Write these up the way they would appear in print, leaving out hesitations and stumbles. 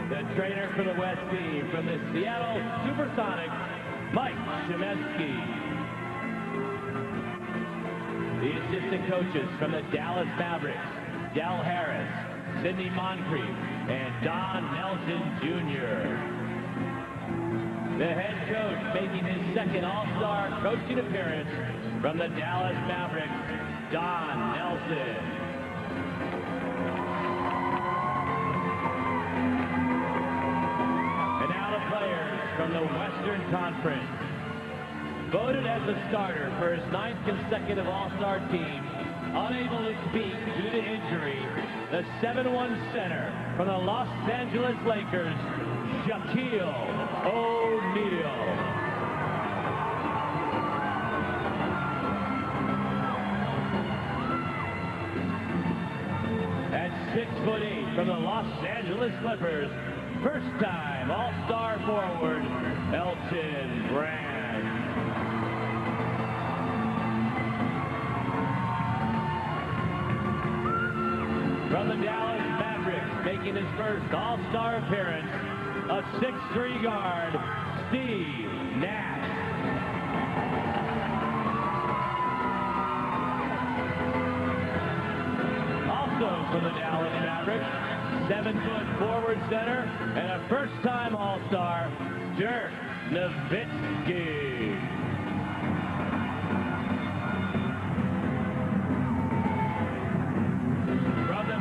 The trainer for the West team from the Seattle Supersonics, Mike Chemesky. The assistant coaches from the Dallas Mavericks, Del Harris, Sidney Moncrief, and Don Nelson Jr. The head coach making his second All-Star coaching appearance from the Dallas Mavericks, Don Nelson. And now the players from the Western Conference. Voted as a starter for his 9th consecutive All-Star team, unable to speak due to injury, the 7'1" center from the Los Angeles Lakers, Shaquille O'Neal. At 6'8" from the Los Angeles Clippers, first-time All-Star forward, Elton Brand. From the Dallas Mavericks, making his first All-Star appearance, a 6'3" guard, Steve Nash. Also from the Dallas Mavericks, 7-foot forward center and a first-time All-Star, Dirk Nowitzki.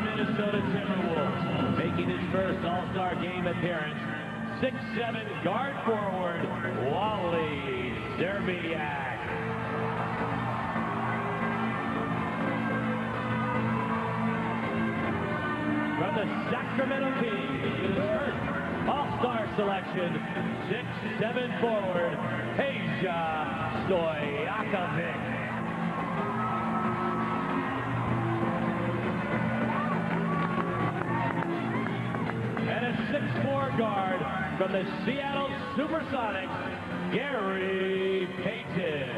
Minnesota Timberwolves, making his first All-Star game appearance, 6'7" guard forward, Wally Szczerbiak. From the Sacramento Kings, his first All-Star selection, 6'7" forward, Peja Stojakovic. And a 6'4" guard from the Seattle Supersonics, Gary Payton.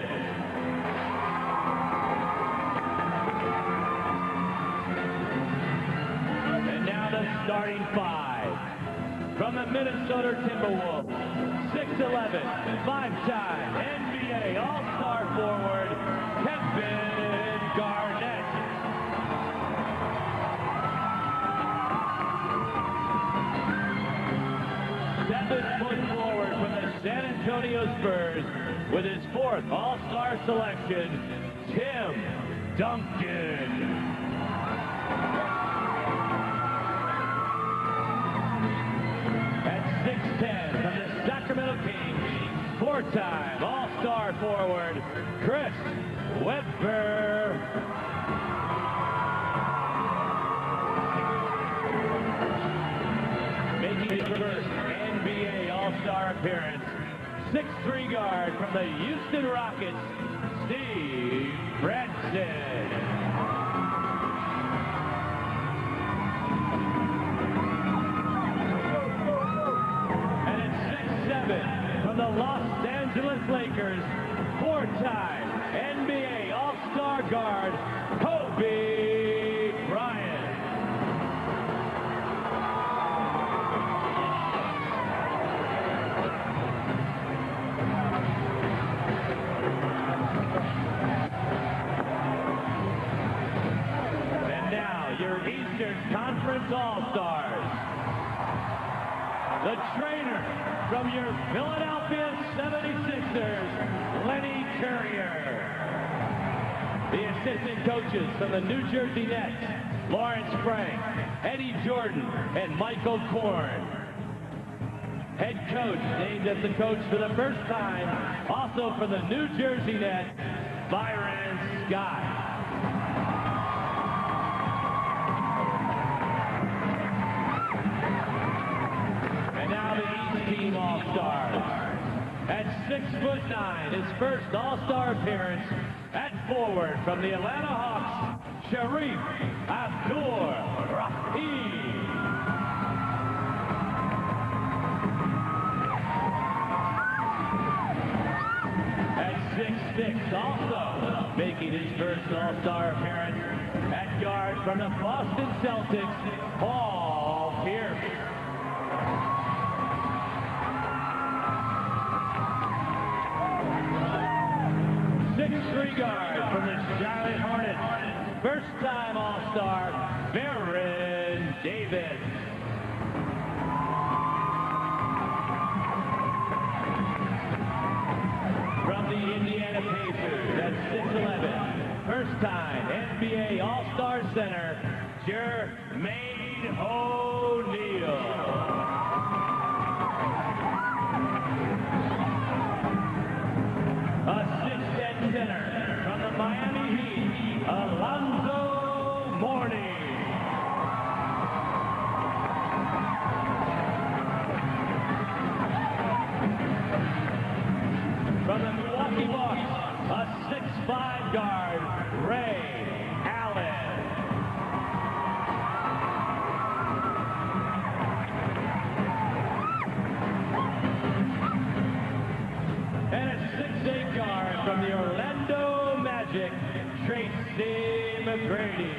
And now the starting five. From the Minnesota Timberwolves, 6'11", five-time NBA All-Star forward, Kevin Garnett. Forward from the San Antonio Spurs with his fourth All-Star selection, Tim Duncan. At 6'10", from the Sacramento Kings, four-time All-Star forward, Chris Webber. Making his first NBA All-Star appearance, 6'3" guard from the Houston Rockets, Steve Branson. And at 6'7", from the Los Angeles Lakers, four-time NBA All-Star guard, Kobe Bryant. Eastern Conference All-Stars. The trainer from your Philadelphia 76ers, Lenny Currier. The assistant coaches from the New Jersey Nets, Lawrence Frank, Eddie Jordan, and Michael Korn. Head coach named as the coach for the first time, also for the New Jersey Nets, Byron Scott. Team All-Stars. At 6'9", his first All-Star appearance at forward from the Atlanta Hawks, Sharif Abdur-Rahim. At 6'6", also making his first All-Star appearance at guard from the Boston Celtics, Paul Pierce. Charlotte Hornets, first-time All-Star, Baron Davis. From the Indiana Pacers at 6'11", first-time NBA All-Star center, Jermaine O'Neal. A 6'10" center from the Miami Heat, Alonzo Mourning. From the Milwaukee Bucks, a 6'5" guard, Ray Allen. And a 6'8" guard from the Orlando Magic, Tracy McGrady.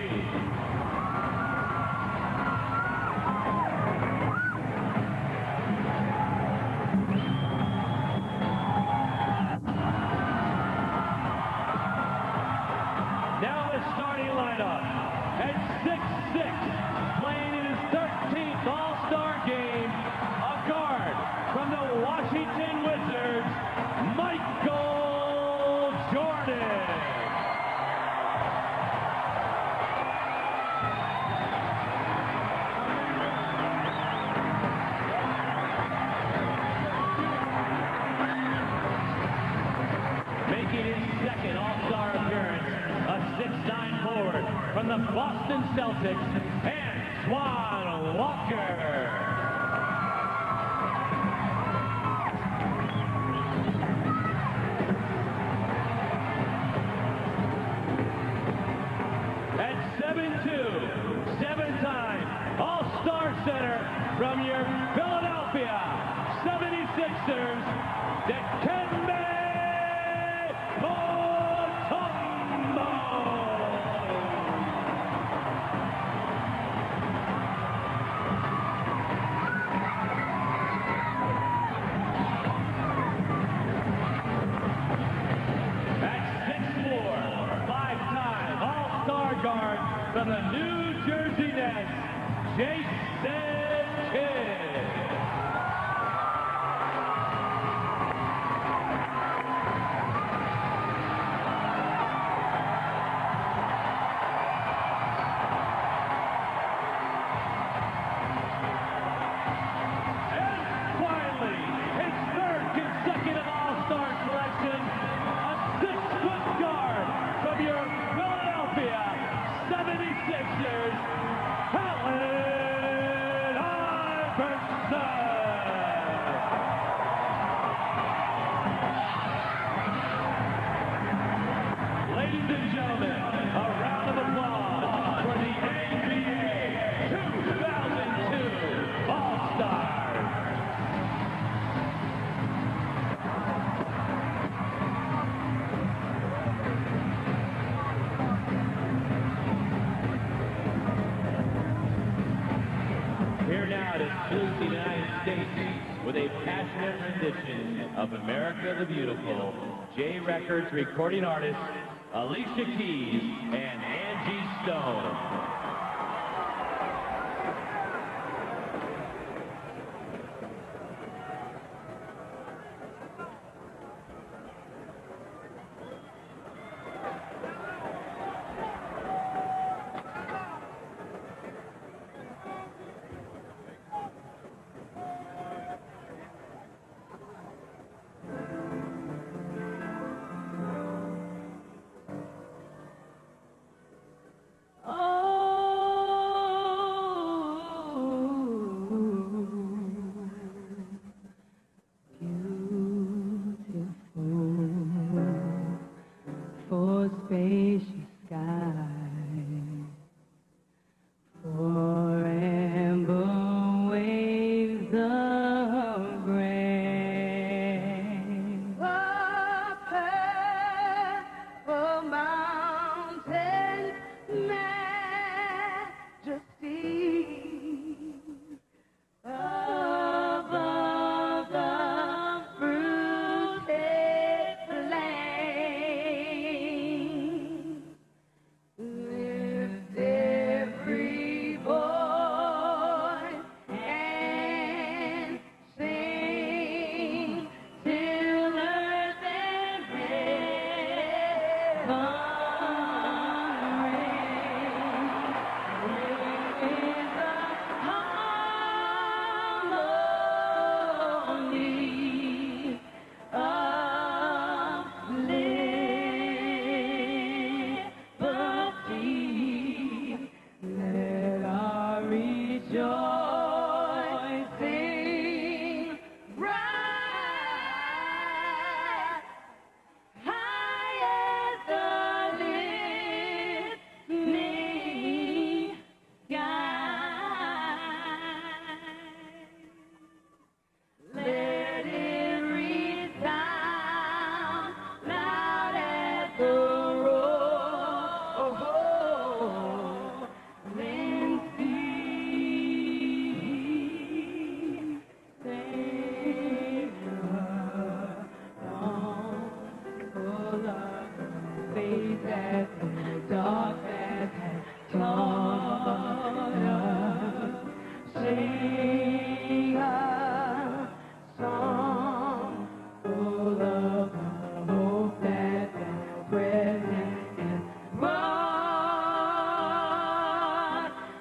Now the starting lineup at 6'6", playing in his 13th All-Star game, a guard from the Washington Wizards, Michael Jordan. Making his second All-Star appearance, a 6'9" forward from the Boston Celtics, Antoine Walker. At 7'2", seven-time All-Star center from your Philadelphia 76ers, Dikembe Mutombo. At 6'4", five-time All-Star guard from the New Jersey Nets, Jason Kidd. And finally, his third consecutive All-Star selection, a 6-foot guard from your Philadelphia 76ers, Allen Iverson. Ladies and gentlemen, a round of applause for the NBA 2002 All-Stars. Here now to salute the United States with a passionate rendition of America the Beautiful, J Records recording artists Alicia Keys and Angie Stone. Oh rejoicing bright, high as the listening sky. Let it resound loud as the roar. Then sing, Savior, long full of faith that darkness has taught us. Sing a song full of hope that the present has brought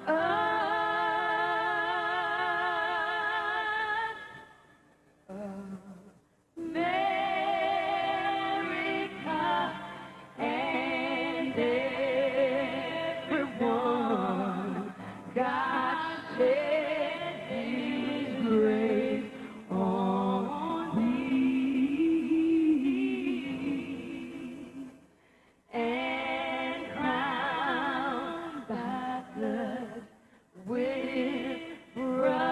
us. America and everyone, God shed His grace on thee, and crown thy blood with brotherhood.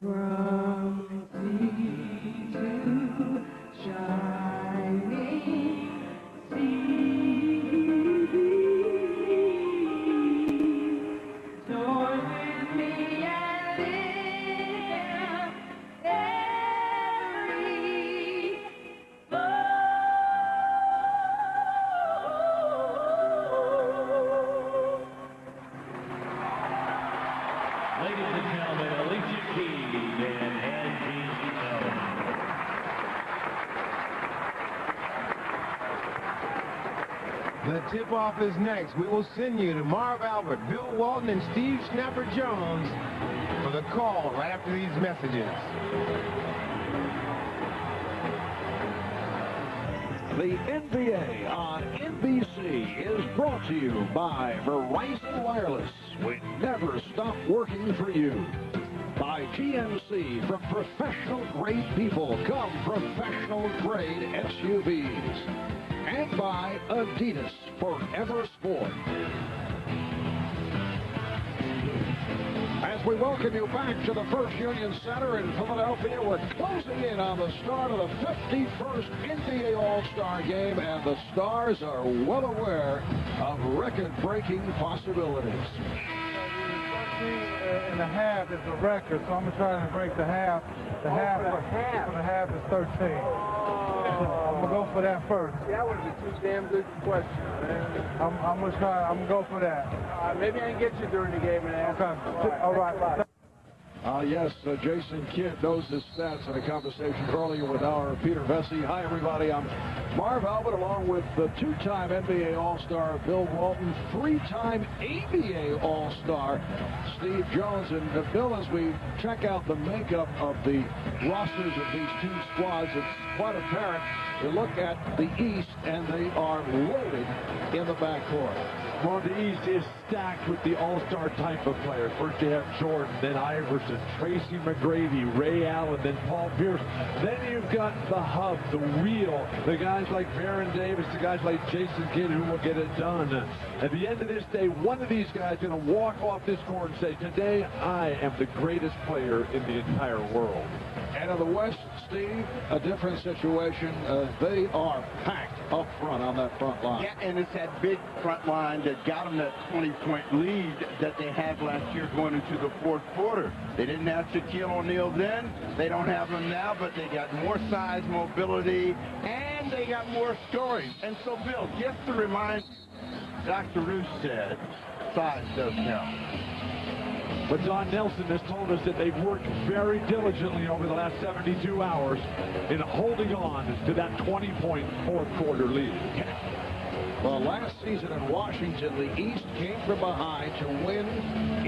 From sea to shining sea, join with me and live every Ladies and gentlemen, Alicia Keys and Angie Stone. The tip-off is next. We will send you to Marv Albert, Bill Walton, and Steve Snapper Jones for the call right after these messages. The NBA on NBC is brought to you by Verizon Wireless. We never stop working for you. By GMC, from professional-grade people come professional-grade SUVs. And by Adidas, Forever Sport. As we welcome you back to the First Union Center in Philadelphia, we're closing in on the start of the 51st NBA All-Star Game, and the Stars are well aware of record-breaking possibilities. 13 and a half is the record, so I'm going to try to break the half. The half is 13. I'm going to go for that first. That would be too damn good question, man. I'm going to go for that. Maybe I can get you during the game and ask. Okay. All right. Yes, Jason Kidd knows his stats in a conversation earlier with our Peter Vesey. Hi, everybody. I'm Marv Albert, along with the two-time NBA All-Star Bill Walton, three-time ABA All-Star Steve Jones. And Bill, as we check out the makeup of the rosters of these two squads, it's quite apparent. You look at the East, and they are loaded in the backcourt. Well, the East is stacked with the all-star type of players. First you have Jordan, then Iverson, Tracy McGrady, Ray Allen, then Paul Pierce. Then you've got the hub, the real, the guys like Baron Davis, the guys like Jason Kidd who will get it done. At the end of this day, one of these guys is going to walk off this court and say, today I am the greatest player in the entire world. And in the West, Steve, a different situation. They are packed up front on that front line. Yeah, and it's that big front line that got them that 20-point lead that they had last year going into the fourth quarter. They didn't have Shaquille O'Neal then. They don't have him now, but they got more size, mobility, and they got more scoring. And so, Bill, just to remind Dr. Roos said, size does count. But Don Nelson has told us that they've worked very diligently over the last 72 hours in holding on to that 20-point fourth quarter lead. Well, last season in Washington, the East came from behind to win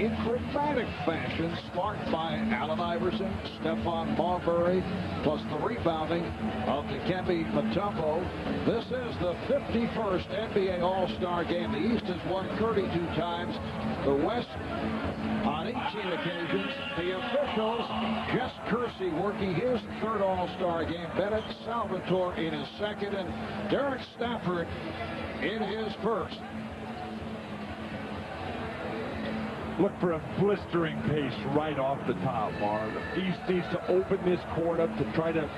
in dramatic fashion, sparked by Allen Iverson, Stephon Marbury, plus the rebounding of Dikembe Mutombo. This is the 51st NBA All-Star game. The East has won 32 times. The West on 18 occasions. The officials, Jess Kersey working his third All-Star game. Bennett Salvatore in his second, and Derek Stafford in his first. Look for a blistering pace right off the top, Marv. East needs to open this court up to try to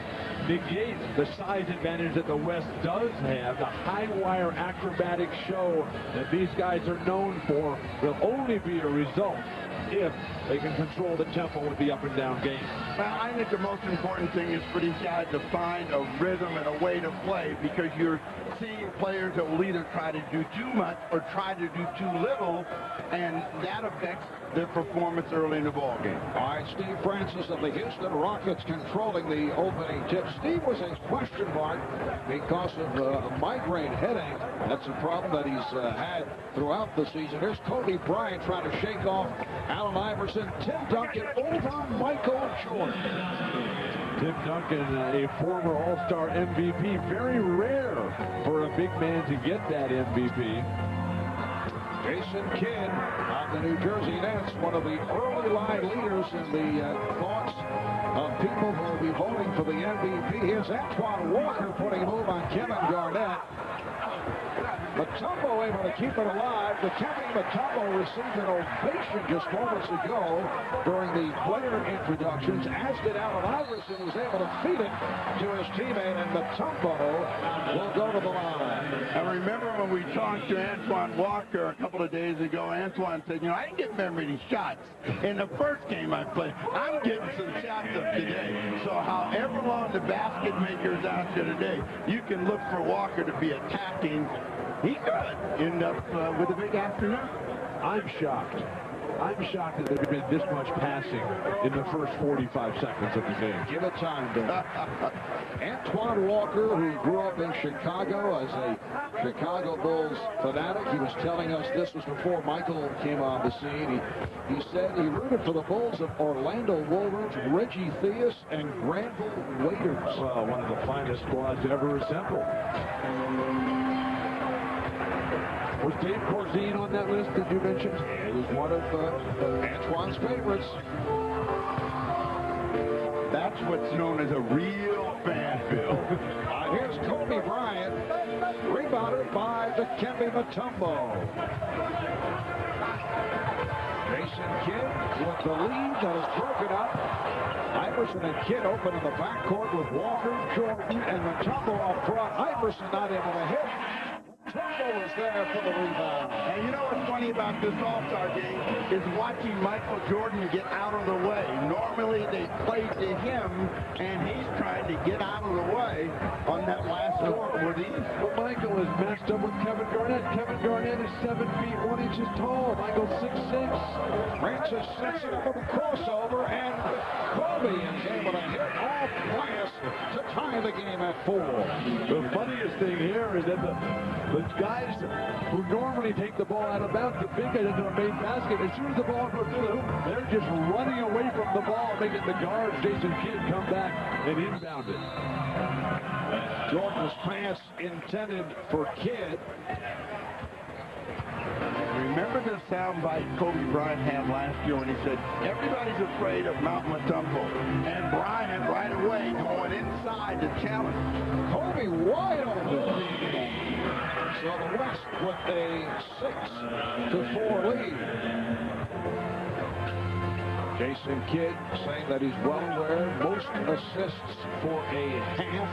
negate the size advantage that the West does have. The high wire acrobatic show that these guys are known for will only be a result if they can control the tempo with the up and down game. Well, I think the most important thing is for these guys to find a rhythm and a way to play, because you're seeing players that will either try to do too much or try to do too little, and that affects their performance early in the ball game. All right, Steve Francis of the Houston Rockets controlling the opening tip. Steve was a question mark because of a migraine headache. That's a problem that he's had throughout the season. Here's Kobe Bryant trying to shake off Allen Iverson. Tim Duncan over Michael Jordan. Tim Duncan, a former All-Star MVP. Very rare for a big man to get that MVP. Jason Kidd of the New Jersey Nets, one of the early line leaders in the thoughts of people who will be voting for the MVP. Here's Antoine Walker putting a move on Kevin Garnett. Mutombo able to keep it alive. Dikembe Mutombo received an ovation just moments ago during the player introductions, as did Allen Iverson, who was able to feed it to his teammate, and Mutombo will go to the line. And remember when we talked to Antoine Walker a couple of days ago, Antoine said, you know, I didn't get very many shots in the first game I played. I'm getting some shots up today. So however long the basket maker's out there today, you can look for Walker to be attacking. He could end up with a big afternoon. I'm shocked. I'm shocked that there's been this much passing in the first 45 seconds of the game. Give it time, Ben. Antoine Walker, who grew up in Chicago as a Chicago Bulls fanatic, he was telling us this was before Michael came on the scene. He said he rooted for the Bulls of Orlando Woolridge, Reggie Theus, and Granville Waiters. Well, one of the finest squads ever assembled. Was Dave Corzine on that list that you mentioned? He was one of Antoine's favorites. That's what's known as a real fan, Bill. Here's Kobe Bryant, rebounded by Dikembe Mutombo. Jason Kidd with the lead that is broken up. Iverson and Kidd open in the backcourt with Walker, Jordan, and Mutombo up front. Iverson not able to hit. Mutombo was there for the rebound. And you know what's funny about this All-Star game is watching Michael Jordan get out of the way. Normally they play to him, and he's trying to get out of the way on that last score for the East. But Michael is matched up with Kevin Garnett. Kevin Garnett is 7 feet 1 inch tall. Michael's 6'6". Francis sets it up with a crossover, and Kobe is able to hit off glass to tie the game at 4. The funniest thing here is that the guys who normally take the ball out of bounds, the big guys into the main basket, as soon as the ball goes through the hoop, they're just running away from the ball, making the guard, Jason Kidd, come back and inbound it. Jordan's pass intended for Kidd. Remember the soundbite Kobe Bryant had last year when he said, everybody's afraid of Mount Mutombo. And Bryant right away going inside to challenge. Kobe wide open. So the West with a 6-4 lead. Jason Kidd saying that he's well aware. Most assists for a half.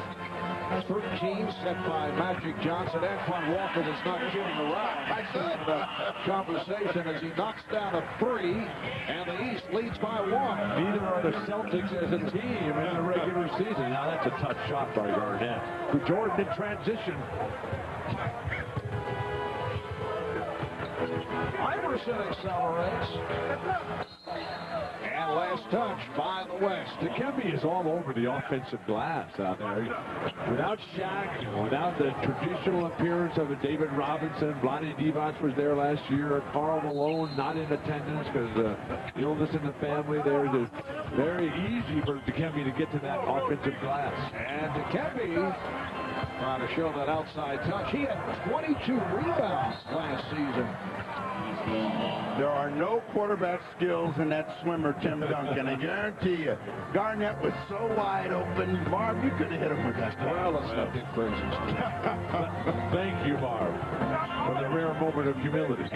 13 set by Magic Johnson. Antoine Walker was not kidding around. I said the conversation as he knocks down a 3, and the East leads by 1. Neither are the Celtics as a team in the regular season. Now that's a tough shot by Garnett. For Jordan in transition. Iverson accelerates. And last touch by the West. Dikembe is all over the offensive glass out there. Without Shaq, without the traditional appearance of a David Robinson, Lonnie Divac was there last year. Karl Malone not in attendance because illness in the family there. It's very easy for Dikembe to get to that offensive glass. And Dikembe trying to show that outside touch. He had 22 rebounds last season. There are no quarterback skills in that swimmer, Tim Duncan. I guarantee you. Garnett was so wide open. Marv, you could have hit him with that. Well, let's not get crazy. Thank you, Marv, for the rare moment of humility.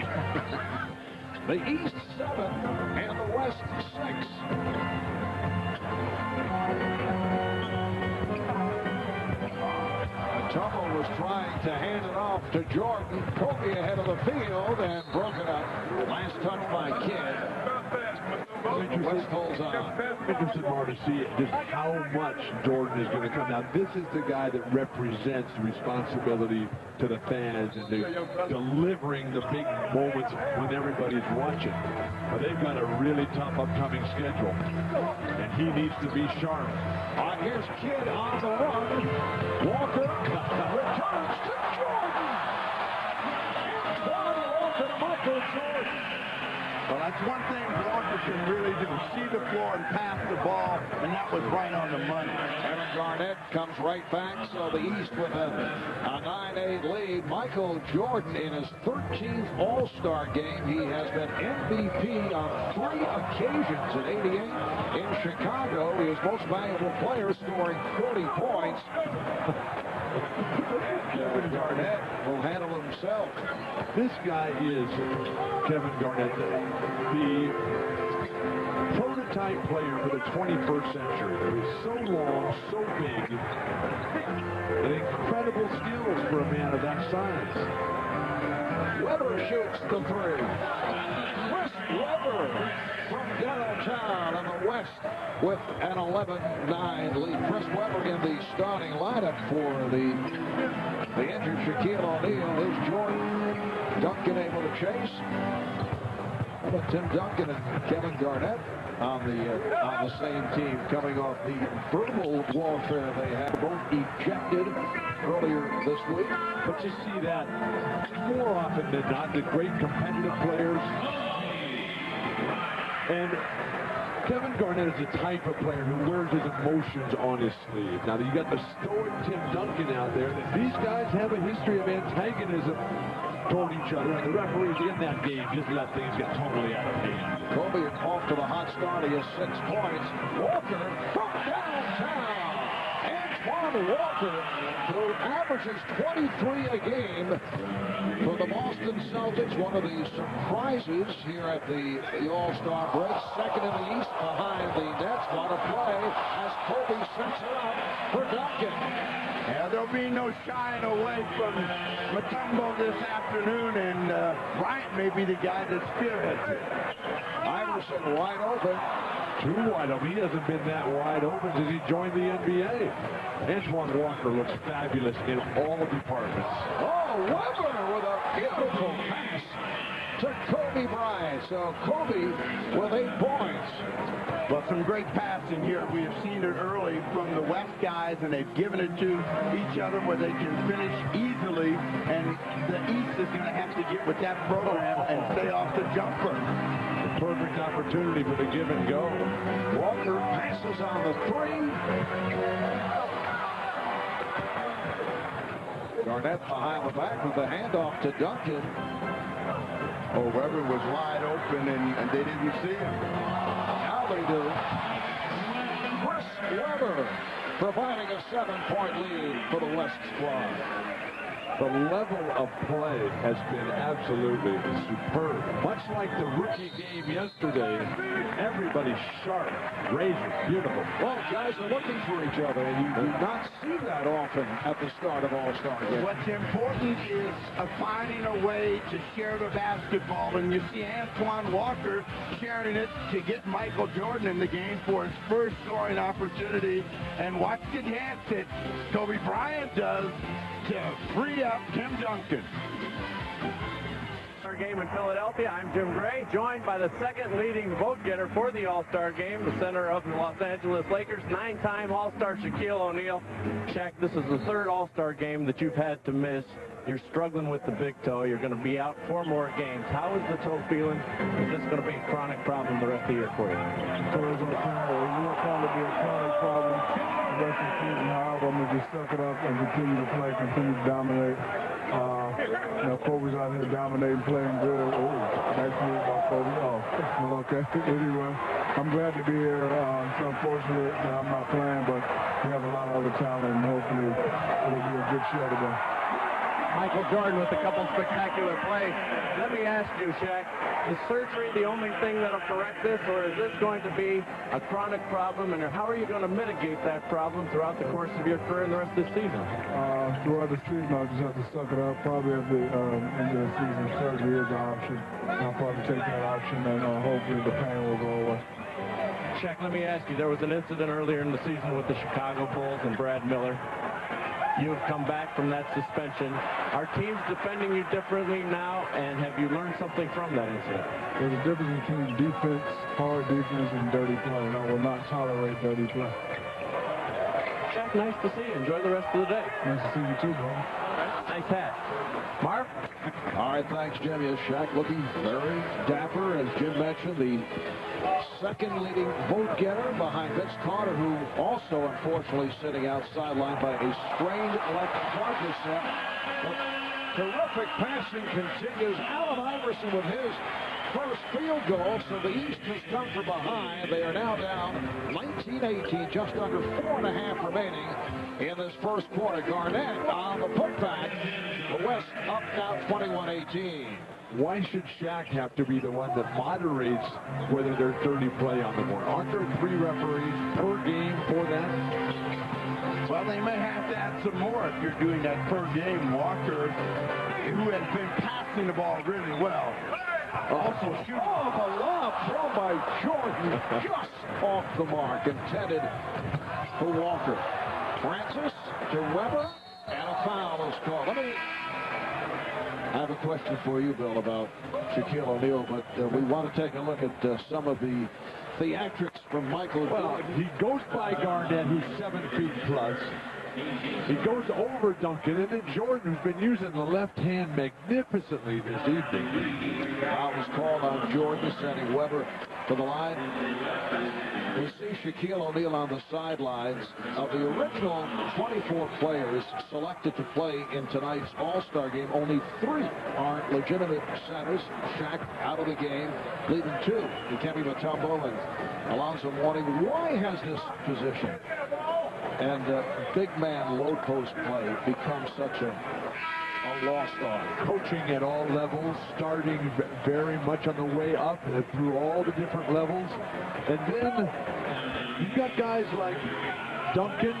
The East 7 and the West 6. Tubble was trying to hand it off to Jordan. Kobe ahead of the field and broke it up. Last touch by Kidd. West holds on. Interested, Marv, to see just how much Jordan is going to come. Now, this is the guy that represents the responsibility to the fans and delivering the big moments when everybody's watching. But they've got a really tough upcoming schedule, and he needs to be sharp. Here's Kidd on the run. Walker returns to Jordan. Walker to Michael Jordan. Well, that's one thing Walker can really do. See the floor and pass the ball, and that was right on the money. Kevin Garnett comes right back, so the East with a 9-8 lead. Michael Jordan in his 13th All-Star game. He has been MVP on 3 occasions at 88. In Chicago, he is most valuable player, scoring 40 points. Kevin Garnett will handle himself. This guy is, Kevin Garnett, the prototype player for the 21st century. He's so long, so big, and incredible skills for a man of that size. Weber shoots the 3. Chris Weber from downtown in the West with an 11-9 lead. Chris Weber in the starting lineup for the injured Shaquille O'Neal. Here's Jordan. Duncan able to chase. How about Tim Duncan and Kevin Garnett on the same team, coming off the verbal warfare they had, both ejected earlier this week. But you see that more often than not, the great competitive players. And Kevin Garnett is the type of player who wears his emotions on his sleeve. Now, you got the stoic Tim Duncan out there. These guys have a history of antagonism toward each other, and the referees in that game just let things get totally out of hand. Kobe off to the hot start. He has 6 points. Walker from downtown. Antoine Walker, who averages 23 a game for the Boston Celtics. One of the surprises here at the All-Star break. Second in the East behind the Nets. What a play as Kobe sets it up for Duncan. Yeah, there'll be no shying away from Mutombo this afternoon, and Bryant may be the guy that spearheads it. Iverson wide open. Too wide open. He hasn't been that wide open since he joined the NBA. Antoine Walker looks fabulous in all departments. Oh, Weber with a beautiful pass to Kobe Bryant. So Kobe with 8 points. But some great passing here. We have seen it early from the West guys, and they've given it to each other where they can finish easily. And the East is going to have to get with that program and stay off the jumper. The perfect opportunity for the give and go. Walker passes on the 3. Garnett behind the back with the handoff to Duncan. Oh, Weber was wide open, and they didn't see him. Now they do. Chris Weber providing a 7-point lead for the West squad. The level of play has been absolutely superb. Much like the rookie game yesterday, everybody's sharp, razor, beautiful. Well, guys are looking for each other, and you do not see that often at the start of All-Star games. What's important is finding a way to share the basketball, and you see Antoine Walker sharing it to get Michael Jordan in the game for his first scoring opportunity. And watch the dance that Kobe Bryant does to free up Tim Duncan. Game in Philadelphia. I'm Jim Gray, joined by the second leading vote getter for the All-Star Game, the center of the Los Angeles Lakers, 9-time All-Star Shaquille O'Neal. Shaq, this is the third All-Star Game that you've had to miss. You're struggling with the big toe. You're going to be out 4 more games. How is the toe feeling? Is this going to be a chronic problem the rest of the year for you? So it's going to probably be a chronic problem the rest of the season. However, I'm going to just suck it up and continue to play, continue to dominate. Kobe's out here dominating, playing good. Nice move by Kobe. Well, okay. Anyway, I'm glad to be here. It's unfortunate that I'm not playing, but we have a lot of other talent, and hopefully it'll be a good show today. Michael Jordan with a couple spectacular plays. Let me ask you, Shaq, is surgery the only thing that'll correct this, or is this going to be a chronic problem, and how are you going to mitigate that problem throughout the course of your career and the rest of the season? Throughout the season, I'll just have to suck it up. Probably at the end of the season, surgery is an option. I'll probably take that option, and hopefully the pain will go away. Shaq, let me ask you, there was an incident earlier in the season with the Chicago Bulls and Brad Miller. You have come back from that suspension. Are teams defending you differently now, and have you learned something from that incident? There's a difference between defense, hard defense, and dirty play, and I will not tolerate dirty play. Shaq, nice to see you. Enjoy the rest of the day. Nice to see you too, bro. Nice hat. Marv? All right, thanks, Jim. Yes, Shaq looking very dapper, as Jim mentioned, the second leading vote getter behind Vince Carter, who also unfortunately sitting out sidelined by a strained left quadricep. But terrific passing continues. Allen Iverson with his first field goal, so the East has come from behind. They are now down 19-18, just under 4.5 remaining in this first quarter. Garnett on the putback. The West up now 21-18. Why should Shaq have to be the one that moderates whether there's dirty play on the board? Aren't there 3 referees per game for that? Well, they may have to add some more if you're doing that per game. Walker, who has been passing the ball really well, also shooting. The lob thrown by Jordan, just off the mark, intended for Walker. Francis to Weber, and a foul is called. I have a question for you, Bill, about Shaquille O'Neal, but we want to take a look at some of the theatrics from Michael. Well, he goes by Garnett, who's 7 feet plus. He goes over Duncan, and then Jordan, who's been using the left hand magnificently this evening. Foul was called on Jordan, sending Weber to the line. We see Shaquille O'Neal on the sidelines. Of the original 24 players selected to play in tonight's All-Star game, only 3 are legitimate centers. Shaq out of the game, leaving 2. Dikembe Mutombo and Alonzo Mourning. Why has this position and big man low post play become such a lost art? Coaching at all levels, starting very much on the way up and through all the different levels. And then you've got guys like Duncan,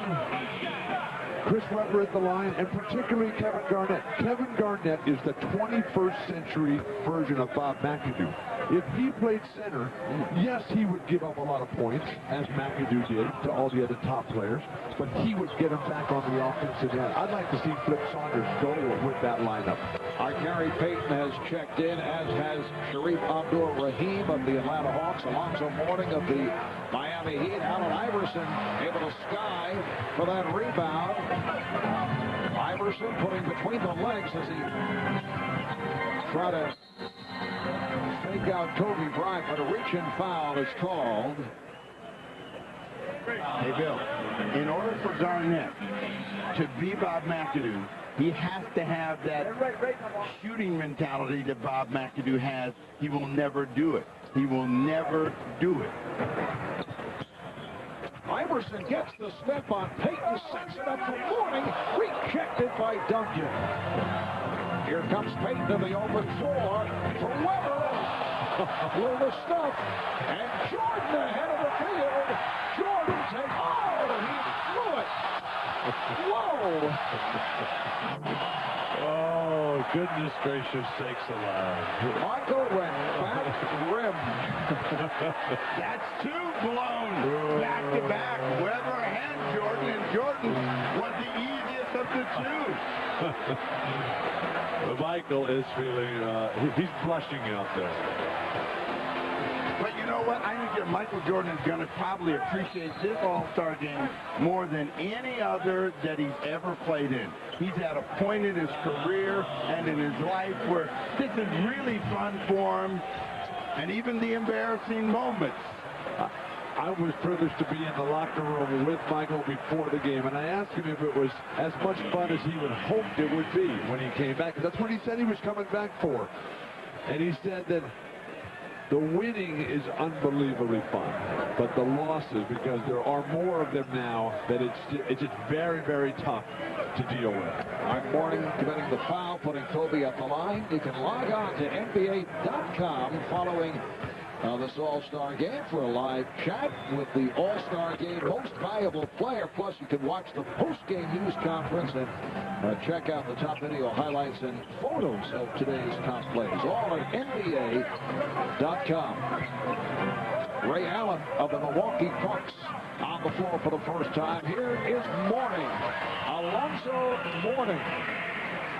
Chris Webber at the line, and particularly Kevin Garnett. Kevin Garnett is the 21st century version of Bob McAdoo. If he played center, yes, he would give up a lot of points, as McAdoo did to all the other top players, but he would get them back on the offensive end. I'd like to see Flip Saunders go with that lineup. Our Gary Payton has checked in, as has Sharif Abdul-Rahim of the Atlanta Hawks, Alonzo Mourning of the Miami Heat. Allen Iverson able to sky for that rebound. Iverson putting between the legs as he tried to fake out Kobe Bryant, but a reach-in foul is called. Hey, Bill, in order for Garnett to be Bob McAdoo, he has to have that shooting mentality that Bob McAdoo has. He will never do it. He will never do it. Iverson gets the step on Payton, sets it up for Mourning, rejected by Duncan. Here comes Payton to the open floor for Weber. Blew the stuff, and Jordan ahead of the field. Jordan takes, he blew it. Whoa! Oh, goodness gracious sakes alive. Michael went back rim. That's 2 blown back to back. Weber and Jordan was the easiest something too. Michael is feeling, he's blushing out there. But you know what? I think that Michael Jordan is going to probably appreciate this All-Star game more than any other that he's ever played in. He's at a point in his career and in his life where this is really fun for him, and even the embarrassing moments. I was privileged to be in the locker room with Michael before the game, and I asked him if it was as much fun as he would hoped it would be when he came back. That's what he said he was coming back for. And he said that the winning is unbelievably fun, but the losses, because there are more of them now, that it's just very, very tough to deal with. Mark Morning committing the foul, putting Kobe at the line. You can log on to NBA.com following this All-Star game for a live chat with the All-Star game most valuable player. Plus, you can watch the post-game news conference and check out the top video highlights and photos of today's top plays. All at NBA.com. Ray Allen of the Milwaukee Bucks on the floor for the first time. Here is Morning, Alonzo Morning,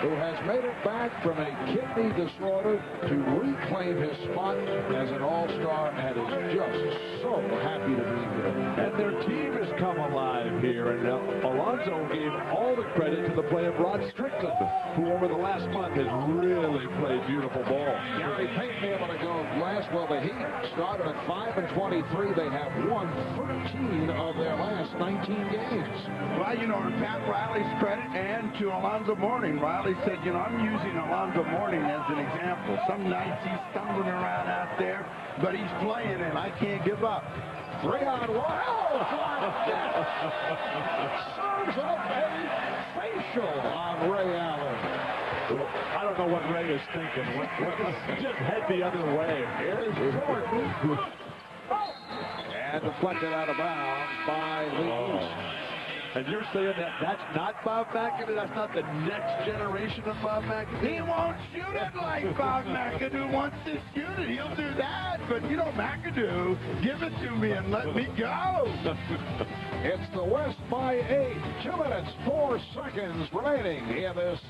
who has made it back from a kidney disorder to reclaim his spot as an all-star and is just so happy to be here. And their team has come alive here, and Alonzo gave all the credit to the play of Rod Strickland, who over the last month has really played beautiful ball. Gary Payton able to go last. Well, the Heat started at 5-23. They have won 13 of their last 19 games. Well, you know, to Pat Riley's credit and to Alonzo Mourning, Riley said, you know, I'm using Alonzo Mourning as an example. Some nights he's stumbling around out there, but he's playing, and I can't give up. 3-on-1. Oh, serves up a facial on Ray Allen. I don't know what Ray is thinking. Just head the other way. Here's Jordan. And deflected out of bounds by Lee East. And you're saying that that's not Bob McAdoo? That's not the next generation of Bob McAdoo? He won't shoot it like Bob McAdoo wants to shoot it. He'll do that. But, you know, McAdoo, give it to me and let me go. It's the West by 8. 2 minutes, 4 seconds remaining in this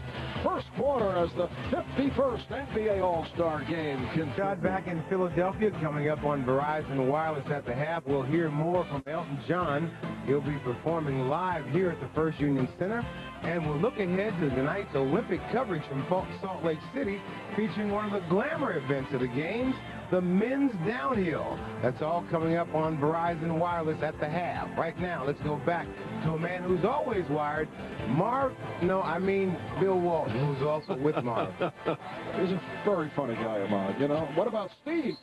first quarter as the 51st NBA All-Star game. Shot back in Philadelphia, coming up on Verizon Wireless at the half. We'll hear more from Elton John. He'll be performing live here at the First Union Center. And we'll look ahead to tonight's Olympic coverage from Salt Lake City, featuring one of the glamour events of the games, the men's downhill. That's all coming up on Verizon Wireless at the half. Right now, let's go back to a man who's always wired, Bill Walton, who's also with Marv. He's a very funny guy, Ahmad. You know, what about Steve?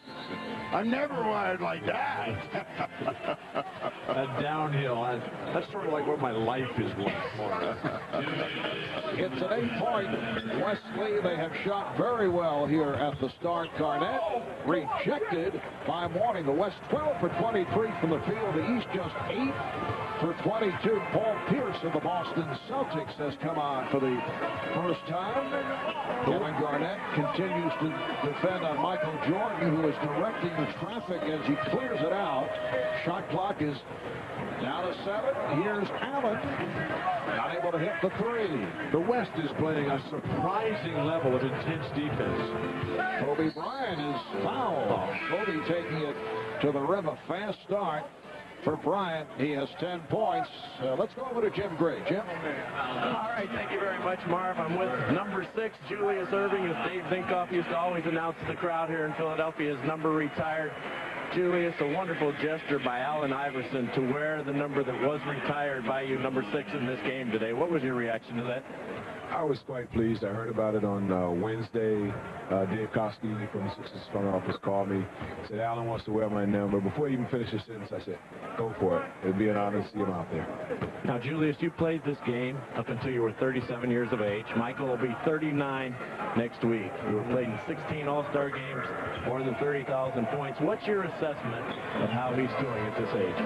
I'm never wired like that. That downhill, that's sort of like what my life is like. It's an 8-point Wesley. They have shot very well here at the start. Garnett rejected by Morning. The West 12 for 23 from the field. The East just 8 for 22. Paul Pierce of the Boston Celtics has come on for the first time. Kevin Garnett continues to defend on Michael Jordan, who is directing the traffic as he clears it out. Shot clock is down to 7. Here's Allen. Not able to hit the 3. The West is playing a surprising level of intense defense. Kobe Bryant is fouled. Kobe taking it to the rim. A fast start for Bryant. He has 10 points. Let's go over to Jim Gray. Jim? All right, thank you very much, Marv. I'm with number 6, Julius Erving, as Dave Vinkoff used to always announce to the crowd here in Philadelphia. His number retired. Julius, a wonderful gesture by Allen Iverson to wear the number that was retired by you, number 6, in this game today. What was your reaction to that? I was quite pleased. I heard about it on Wednesday. Dave Koski from the Sixers front office called me, said Allen wants to wear my number. Before he even finished his sentence, I said, go for it. It'd be an honor to see him out there. Now, Julius, you played this game up until you were 37 years of age. Michael will be 39 next week. You were played in 16 All-Star games, more than 30,000 points. What's your assessment of how he's doing at this age?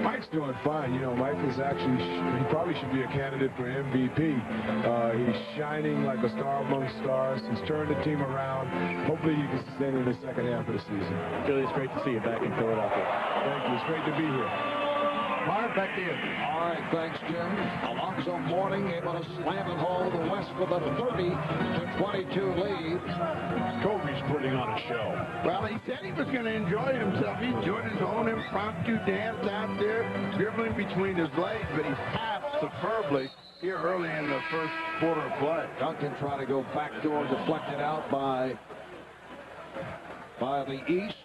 Mike's doing fine. You know, Mike is actually, he probably should be a candidate for MVP. He's shining like a star among stars. He's turned the team around. Hopefully he can sustain it in the second half of the season. Julius, great to see you back in Philadelphia. Thank you. It's great to be here. Marv, back to you. All right, thanks, Jim. Alonzo Mourning able to slam it home. The West with a 30-22 lead. Kobe's putting on a show. Well, he said he was going to enjoy himself. He enjoyed his own impromptu dance out there, dribbling between his legs, but he passed superbly here early in the first quarter of play. Duncan trying to go backdoor, deflected out by the East.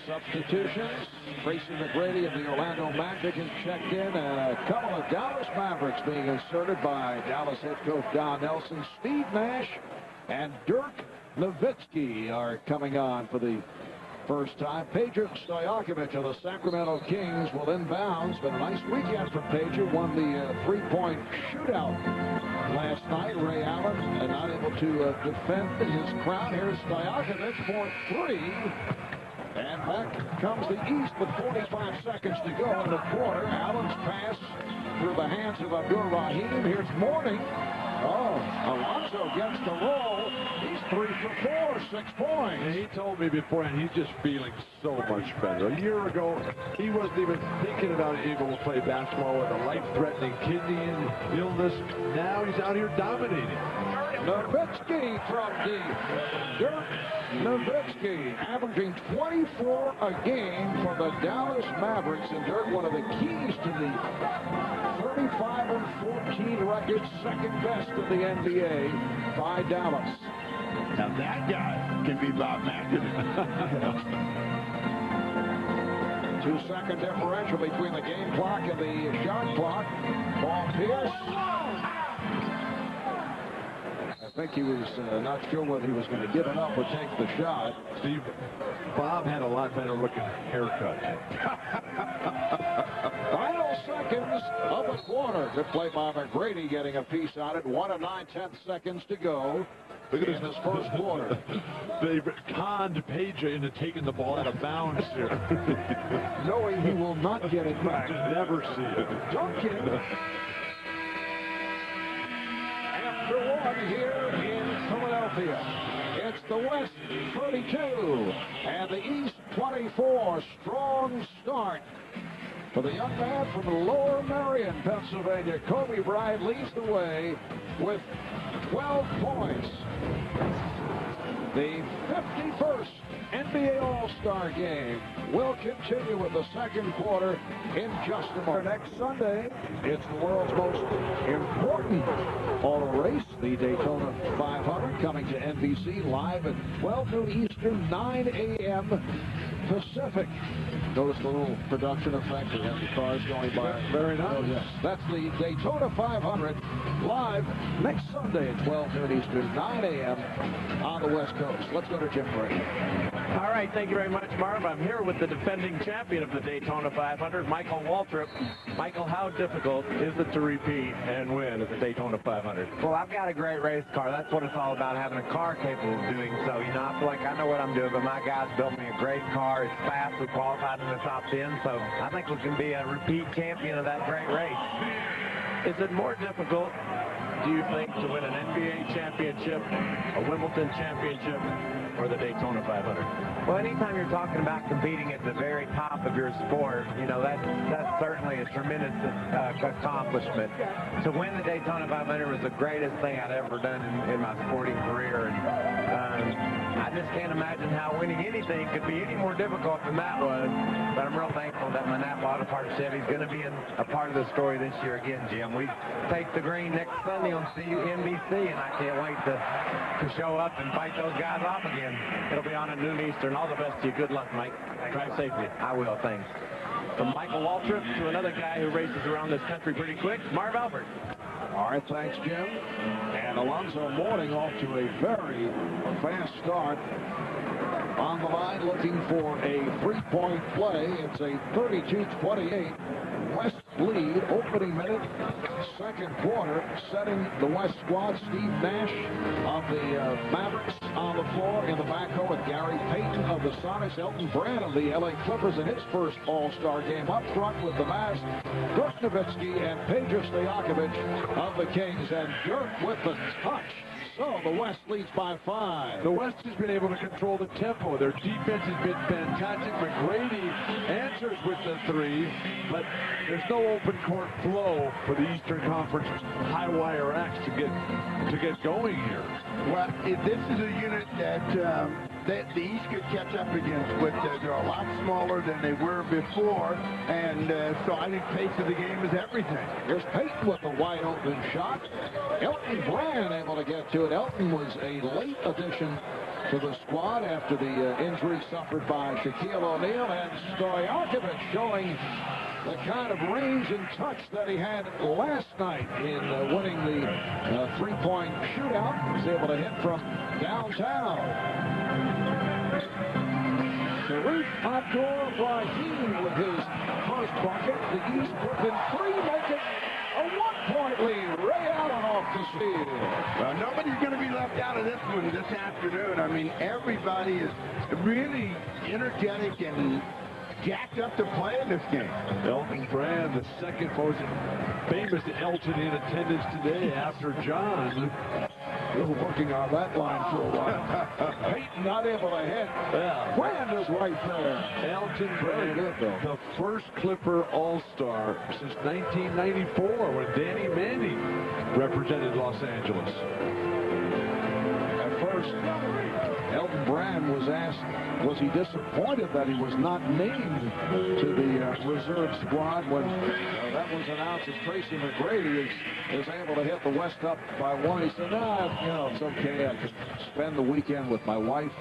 Substitutions. Tracy McGrady of the Orlando Magic is checked in, and a couple of Dallas Mavericks being inserted by Dallas head coach Don Nelson. Steve Nash and Dirk Nowitzki are coming on for the first time. Peja Stojakovic of the Sacramento Kings will inbound. Been a nice weekend for Peja. Won the three-point shootout last night. Ray Allen not able to defend his crown. Here's Stojakovic for three. And back comes the East with 45 seconds to go in the quarter. Allen's pass through the hands of Abdur Rahim. Here's Mourning. Oh, Alonzo gets the roll. He's 3 for 4, 6 points. And he told me beforehand he's just feeling so much better. A year ago, he wasn't even thinking about being able to play basketball with a life-threatening kidney illness. Now he's out here dominating. Nowitzki from deep. Dirk Nowitzki averaging 24 a game for the Dallas Mavericks. And Dirk, one of the keys to the 35-14 record, second best in the NBA by Dallas. Now that guy can be Bob McAdoo. 2-second differential between the game clock and the shot clock. Paul Pierce. I think he was not sure whether he was going to give it up or take the shot. Steve, Bob had a lot better looking haircut. Final seconds of the quarter. Good play by McGrady, getting a piece on it. 1 9/10 seconds to go. Look at this first quarter. They conned Peja into taking the ball out of bounds here. Knowing he will not get it back. Never see it. Duncan. After one here in Philadelphia. It's the West 32 and the East 24. Strong start for the young man from Lower Merion, Pennsylvania. Kobe Bryant leads the way with 12 points. The 51st NBA All-Star game will continue with the second quarter in just a moment. Next Sunday, it's the world's most important auto race, the Daytona 500, coming to NBC live at 12 noon Eastern, 9 a.m. Pacific. Notice the little production effect. We have the cars going by. Very nice. Oh, yes. That's the Daytona 500 live next Sunday at 12 noon Eastern, 9 a.m. on the West Coast. Let's go to Jim Brady. All right, thank you very much, Marv. I'm here with the defending champion of the Daytona 500, Michael Waltrip. Michael, how difficult is it to repeat and win at the Daytona 500? Well, I've got a great race car. That's what it's all about, having a car capable of doing so. You know, I feel like I know what I'm doing, but my guys built me a great car. It's fast. We qualified in the top 10, so I think we can be a repeat champion of that great race. Is it more difficult, do you think, to win an NBA championship, a Wimbledon championship, or the Daytona 500? Well, anytime you're talking about competing at the very top of your sport, you know, that's certainly a tremendous accomplishment. To win the Daytona 500 was the greatest thing I'd ever done in my sporting career, and I just can't imagine how winning anything could be any more difficult than that was. But I'm real thankful that my Napa Auto Parts Chevy is going to be a part of the story this year again, Jim. We take the green next Sunday on NBC, and I can't wait to show up and fight those guys off again. It'll be on at noon Eastern. All the best to you. Good luck, Mike. Drive safely. I will, thanks. From Michael Waltrip to another guy who races around this country pretty quick, Marv Albert. All right, thanks, Jim. And Alonzo Mourning off to a very fast start. On the line looking for a three-point play. It's a 32-28 West lead. Opening minute, second quarter, setting the West squad. Steve Nash of the Mavericks on the floor in the backcourt with Gary Payton of the Sonics. Elton Brand of the LA Clippers in his first All-Star game. Up front with the Mavs, Dirk Nowitzki and Peja Stojakovic of the Kings. And Dirk with the touch. So the West leads by 5. The West has been able to control the tempo. Their defense has been fantastic. McGrady answers with the 3, but there's no open court flow for the Eastern Conference high wire acts to get going here. Well, this is a unit that the East could catch up against, but they're a lot smaller than they were before, and so I think pace of the game is everything. Here's Payton with a wide open shot. Elton Brand able to get to it. Elton was a late addition to the squad after the injury suffered by Shaquille O'Neal, and Stojakovic showing the kind of range and touch that he had last night in winning the three-point shootout. He was able to hit from downtown. Sharif Abdul-Rahim with his first bucket. The East within 3, making a 1-point lead. Ray Allen off the field. Well, nobody's going to be left out of this one this afternoon. I mean, everybody is really energetic and jacked up to play in this game. Elton Brand, the second most famous Elton in attendance today after John. We're working on that line for a while. Payton not able to hit. Yeah. Brand is right there. Elton Brand, the first Clipper All-Star since 1994 when Danny Manning represented Los Angeles. At first, Elton Brand was asked, was he disappointed that he was not named to the reserve squad when that was announced as Tracy McGrady is able to hit the West up by 1. He said, it's okay. I can spend the weekend with my wife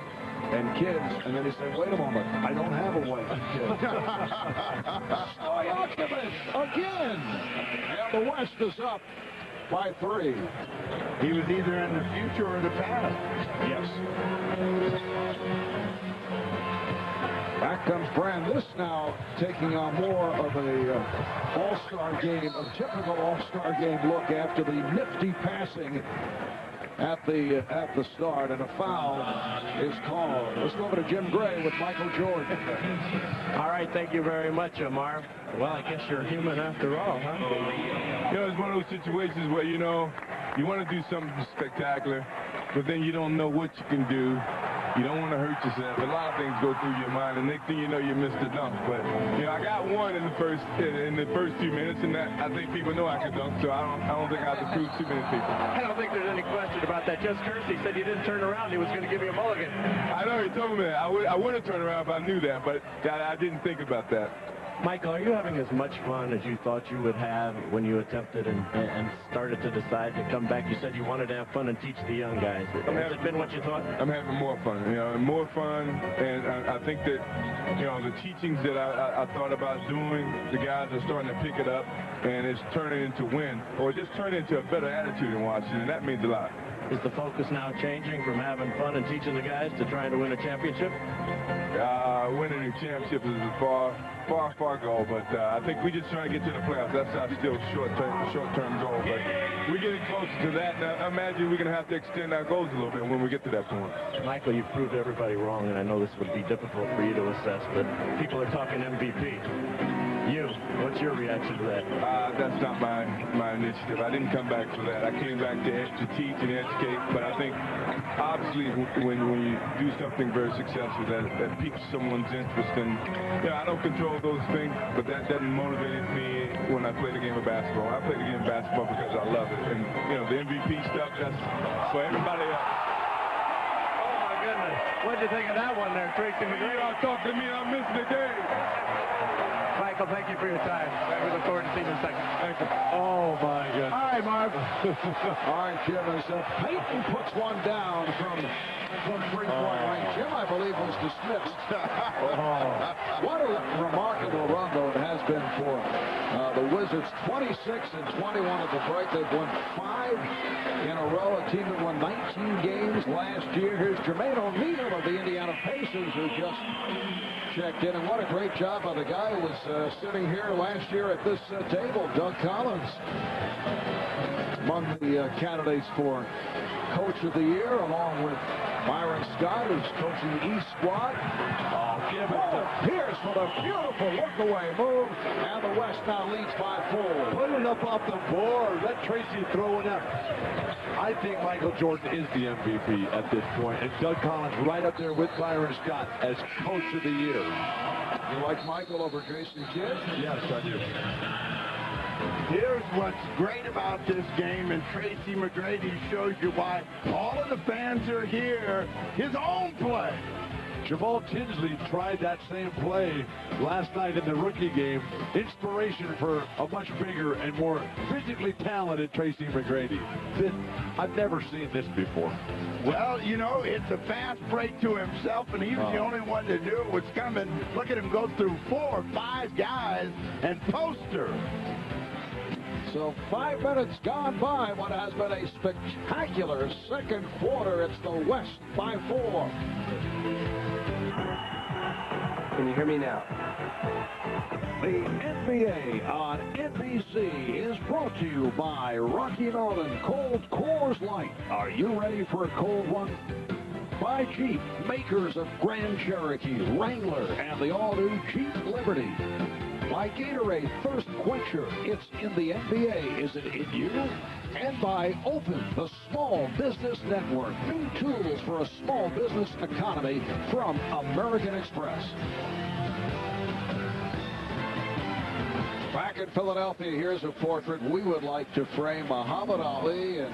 and kids. And then he said, wait a moment, I don't have a wife and kids. Stojakovic again. And the West is up by 3. He was either in the future or the past. Yes. Back comes Brand. This now taking on more of a all-star game, a typical all-star game look after the nifty passing at the start, and a foul is called. Let's go over to Jim Gray with Michael Jordan. All right, thank you very much, Marv. Well, I guess you're human after all, huh? You know, it's one of those situations where, you know, you want to do something spectacular, but then you don't know what you can do. You don't want to hurt yourself. A lot of things go through your mind, and next thing you know, you missed the dunk. But you know, I got one in the first few minutes, and that, I think people know I can dunk. So I don't think I have to prove too many people. I don't think there's any question about that. Just Kersey said you didn't turn around. He was going to give you a mulligan. I know, he told me that. I would have turned around if I knew that, but I didn't think about that. Michael, are you having as much fun as you thought you would have when you attempted and started to decide to come back? You said you wanted to have fun and teach the young guys. Has it been what you thought? I'm having more fun, you know, more fun, and I think that, you know, the teachings that I thought about doing, the guys are starting to pick it up, and it's turning into win, or just turning into a better attitude in Washington, and that means a lot. Is the focus now changing from having fun and teaching the guys to trying to win a championship? Winning a championship is a far goal, but I think we just trying to get to the playoffs. That's our still short-term goal, but we're getting closer to that. Now, I imagine we're going to have to extend our goals a little bit when we get to that point. Michael, you've proved everybody wrong, and I know this would be difficult for you to assess, but people are talking MVP. What's your reaction to that? That's not my initiative. I didn't come back for that. I came back to teach and educate, but I think obviously when you do something very successful that piques someone's interest, and you know, I don't control those things, but that doesn't motivate me when I play the game of basketball. I play the game of basketball because I love it, and you know, the MVP stuff, that's for everybody else. Oh my goodness. What'd you think of that one there, Tracy McGrady? You're talking to me, I'm missing the game. Michael, thank you for your time. We look forward to seeing you in a second. Thank you. Oh, my God. All right, Marv. All right, Jim, as Payton puts one down from three-point range. Jim, I believe, was dismissed. What a remarkable run, though, it has been for the Wizards. 26 and 21 at the break. They've won 5 in a row. A team that won 19 games last year. Here's Jermaine O'Neal of the Indiana Pacers, who just checked in. And what a great job by the guy who was sitting here last year at this table, Doug Collins. Among the candidates for Coach of the Year, along with Byron Scott, who's coaching the East squad. give it to Pierce with a beautiful look-away move, and the West now leads by 4. Put it up off the board. Let Tracy throw it up. I think Michael Jordan is the MVP at this point, and Doug Collins right up there with Byron Scott as Coach of the Year. You like Michael over Jason Kidd? Yes, I do. Here's what's great about this game, and Tracy McGrady shows you why all of the fans are here. His own play. Jamal Tinsley tried that same play last night in the rookie game. Inspiration for a much bigger and more physically talented Tracy McGrady. I've never seen this before. Well, you know, it's a fast break to himself, and he was the only one to do it was coming. Look at him go through 4 or 5 guys and poster. So 5 minutes gone by what has been a spectacular second quarter. It's the West by 4. Can you hear me now? The NBA on NBC is brought to you by Rocky Mountain Cold Coors Light. Are you ready for a cold one? By Jeep, makers of Grand Cherokee, Wrangler, and the all-new Jeep Liberty. By Gatorade Thirst Quencher, it's in the NBA, is it in you? And by Open, the Small Business Network. New tools for a small business economy from American Express. Back in Philadelphia, here's a portrait we would like to frame. Muhammad Ali and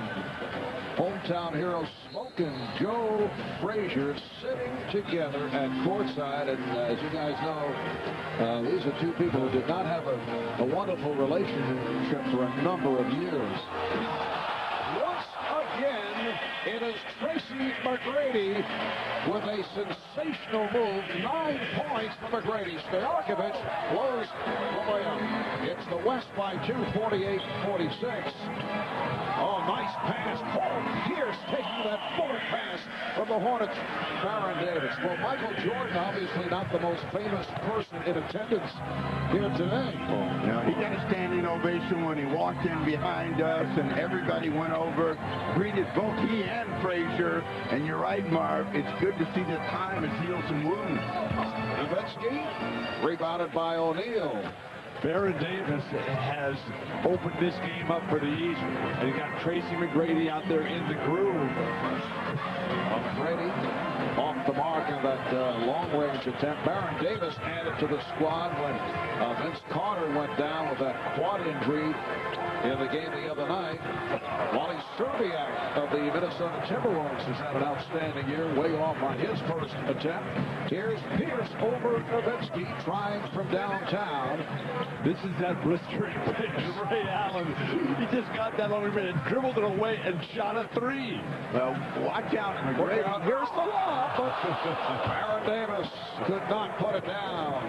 hometown hero Smokin' Joe Frazier sitting together at courtside. And as you guys know, these are two people who did not have a wonderful relationship for a number of years. Once again, it is Tracy McGrady with a sensational move. 9 points for McGrady. Stojakovic blows the way up. It's the West by 2, 48-46. Oh, nice pass. Paul Pierce taking that bullet pass from the Hornets. Baron Davis. Well, Michael Jordan, obviously not the most famous person in attendance here today. Now, he got a standing ovation when he walked in behind us, and everybody went over, greeted both he and Frazier. And you're right, Marv. It's good to see that time has healed some wounds. Nowitzki, rebounded by O'Neal. Baron Davis has opened this game up for the East, and you got Tracy McGrady out there in the groove. McGrady off the mark of that long-range attempt. Baron Davis added to the squad when Vince Carter went down with that quad injury in the game the other night. Wally Szczerbiak of the Minnesota Timberwolves has had an outstanding year, way off on his first attempt. Here's Pierce over Nowitzki, trying from downtown. This is that blistering pitch. Ray Allen, he just got that on him and dribbled it away and shot a 3. Well, watch out, McGrady. Here's the lob, but Baron Davis could not put it down.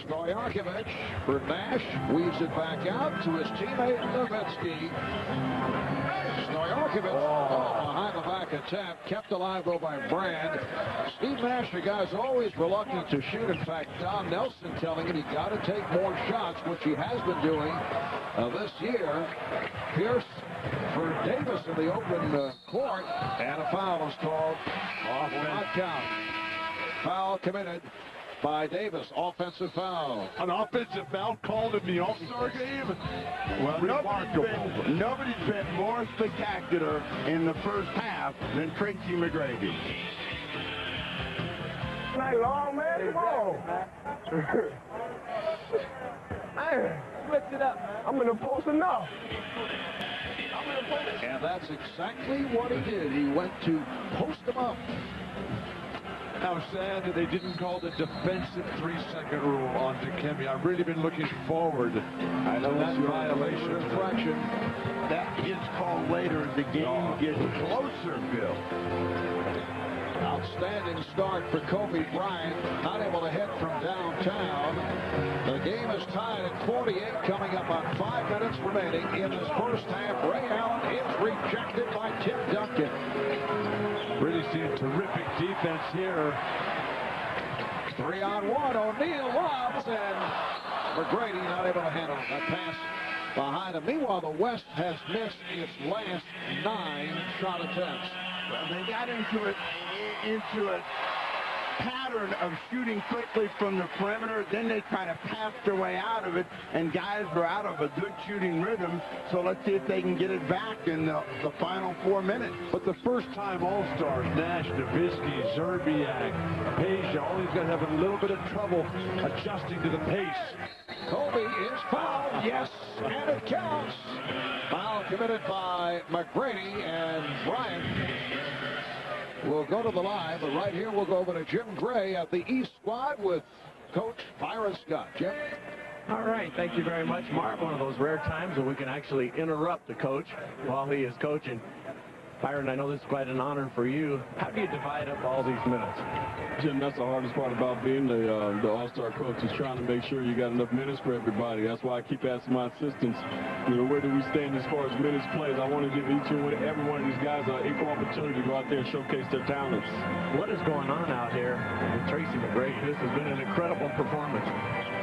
Stojakovic for Nash, weaves it back out to his teammate Nowitzki. Stojakovic, behind the back attempt, kept alive though by Brand. Steve Nash, the guy's always reluctant to shoot. In fact, Don Nelson telling him he got to take more shots, which he has been doing this year. Pierce for Davis in the open court, and a foul is called. Will not count. Foul committed by Davis. Offensive foul. An offensive foul called in the All-Star game? Well, nobody's been more spectacular in the first half than Tracy McGrady. Night long, man. Come on. Man, switch it up, man. I'm in the post enough. And that's exactly what he did. He went to post him up. How sad that they didn't call the defensive 3-second rule on Dikembe. I've really been looking forward to that violation. Infraction. That gets called later as the game gets closer, Bill. Outstanding start for Kobe Bryant. Not able to hit from downtown. The game is tied at 48, coming up on 5 minutes remaining in this first half. Ray Allen is rejected by Tim Duncan. Really seeing terrific defense here. 3-on-1. O'Neal lobs, and McGrady not able to handle that pass behind him. Meanwhile, the West has missed its last 9 shot attempts. Well, they got into it pattern of shooting quickly from the perimeter. Then they kind of passed their way out of it, and guys were out of a good shooting rhythm. So let's see if they can get it back in the final 4 minutes. But the first-time All-Stars, Nash, Nowitzki, Zerbiak, Peja, all these guys having a little bit of trouble adjusting to the pace. Kobe is fouled, yes, and it counts. Foul committed by McGrady, and Bryant will go to the line, but right here we'll go over to Jim Gray at the East squad with Coach Byron Scott. Jim? All right, thank you very much, Mark. One of those rare times when we can actually interrupt the coach while he is coaching. Byron, I know this is quite an honor for you. How do you divide up all these minutes? Jim, that's the hardest part about being the All-Star coach, is trying to make sure you got enough minutes for everybody. That's why I keep asking my assistants, where do we stand as far as minutes played? I want to give each and every one of these guys an equal opportunity to go out there and showcase their talents. What is going on out here with Tracy McGrady? This has been an incredible performance.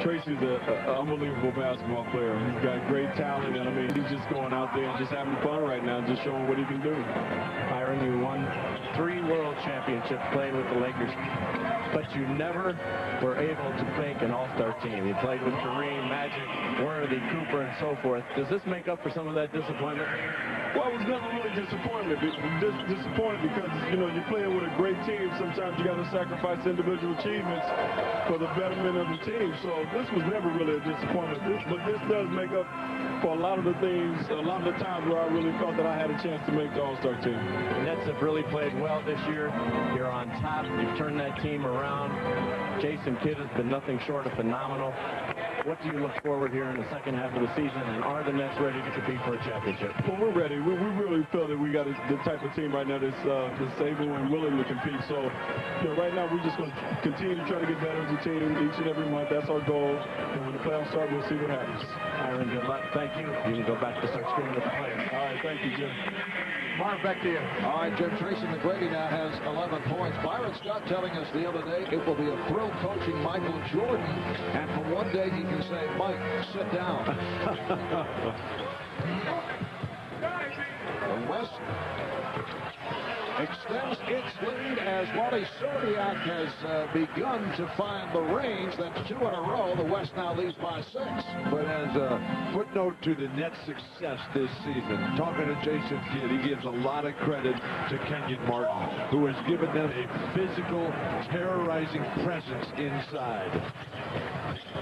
Tracy's an unbelievable basketball player. He's got great talent, and I mean, he's just going out there and just having fun right now, just showing what he can do. Byron, you won 3 world championships playing with the Lakers, but you never were able to make an all-star team. You played with Kareem, Magic, Worthy, Cooper, and so forth. Does this make up for some of that disappointment? Well, it was never really disappointment. Disappointed because, you're playing with a great team. Sometimes you got to sacrifice individual achievements for the betterment of the team. So this was never really a disappointment. But this does make up for a lot of the things, a lot of the times where I really felt that I had a chance to make the All-Star team. The Nets have really played well this year. You're on top. You've turned that team around. Jason Kidd has been nothing short of phenomenal. What do you look forward here in the second half of the season, and are the Nets ready to compete for a championship? Well, we're ready. We really feel that we got the type of team right now that's able and willing to compete. So, right now we're just going to continue to try to get better as a team each and every month. That's our goal. And when the playoffs start, we'll see what happens. Byron, good luck. Thank you. You can go back to start screaming at the players. All right, thank you, Jim. Mark, back to you. All right, Jim. Tracy McGrady now has 11 points. Byron Scott telling us the other day it will be a thrill coaching Michael Jordan. And for one day he can say, Mike, sit down. The West extends its lead as Wally Zerbiak has begun to find the range. That's 2 in a row. The West now leads by 6. But as a footnote to the Nets' success this season, talking to Jason Kidd, he gives a lot of credit to Kenyon Martin, who has given them a physical, terrorizing presence inside.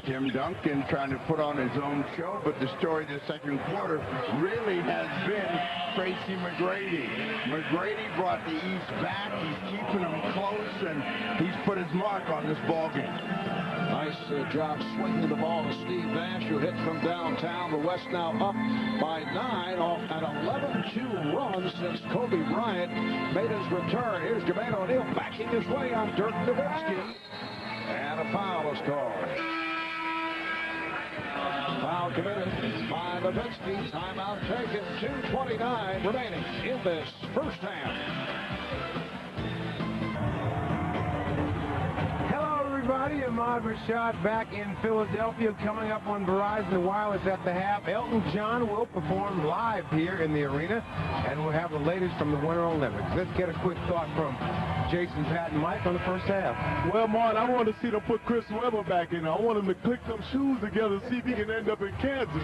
Tim Duncan trying to put on his own show, but the story of the second quarter really has been Tracy McGrady. McGrady brought the East back. He's keeping them close, and he's put his mark on this ball game. Nice job swinging the ball to Steve Nash, who hits from downtown. The West now up by 9 off an 11-2 run since Kobe Bryant made his return. Here's Jermaine O'Neal backing his way on Dirk Nowitzki. And a foul is called. Foul committed by Nowitzki. Timeout taken. 2:29 remaining in this first half. Hello, everybody. Ahmad Rashad back in Philadelphia. Coming up on Verizon Wireless at the half, Elton John will perform live here in the arena, and we'll have the latest from the Winter Olympics. Let's get a quick thought from Jason, Pat, and Mike on the first half. Well, Martin, I want to see them put Chris Webber back in. I want him to click them shoes together, see if he can end up in Kansas.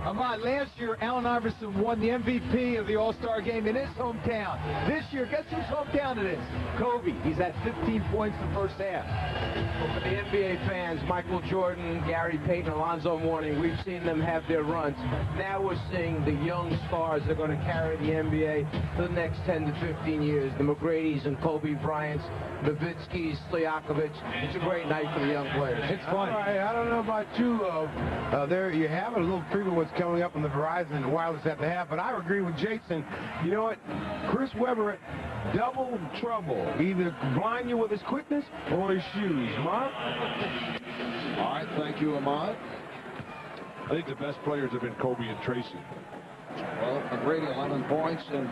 Ahmad, last year, Allen Iverson won the MVP of the All-Star game in his hometown. This year, guess whose hometown it is? Kobe. He's at 15 points in the first half. Well, for the NBA fans, Michael Jordan, Gary Payton, Alonzo Mourning, we've seen them have their runs. Now we're seeing the young stars that are going to carry the NBA for the next 10 to 15 years. The McGradys and Kobe Bryant's, Nowitzki's, Stojakovic. It's a great night for the young players. It's fun. All right, I don't know about you. There you have it, a little preview of what's coming up on the Verizon Wireless at the half. But I agree with Jason. You know what? Chris Webber, double trouble. Either blind you with his quickness or his shoes. Mark? All right, thank you, Ahmad. I think the best players have been Kobe and Tracy. Well, McGrady 11 points in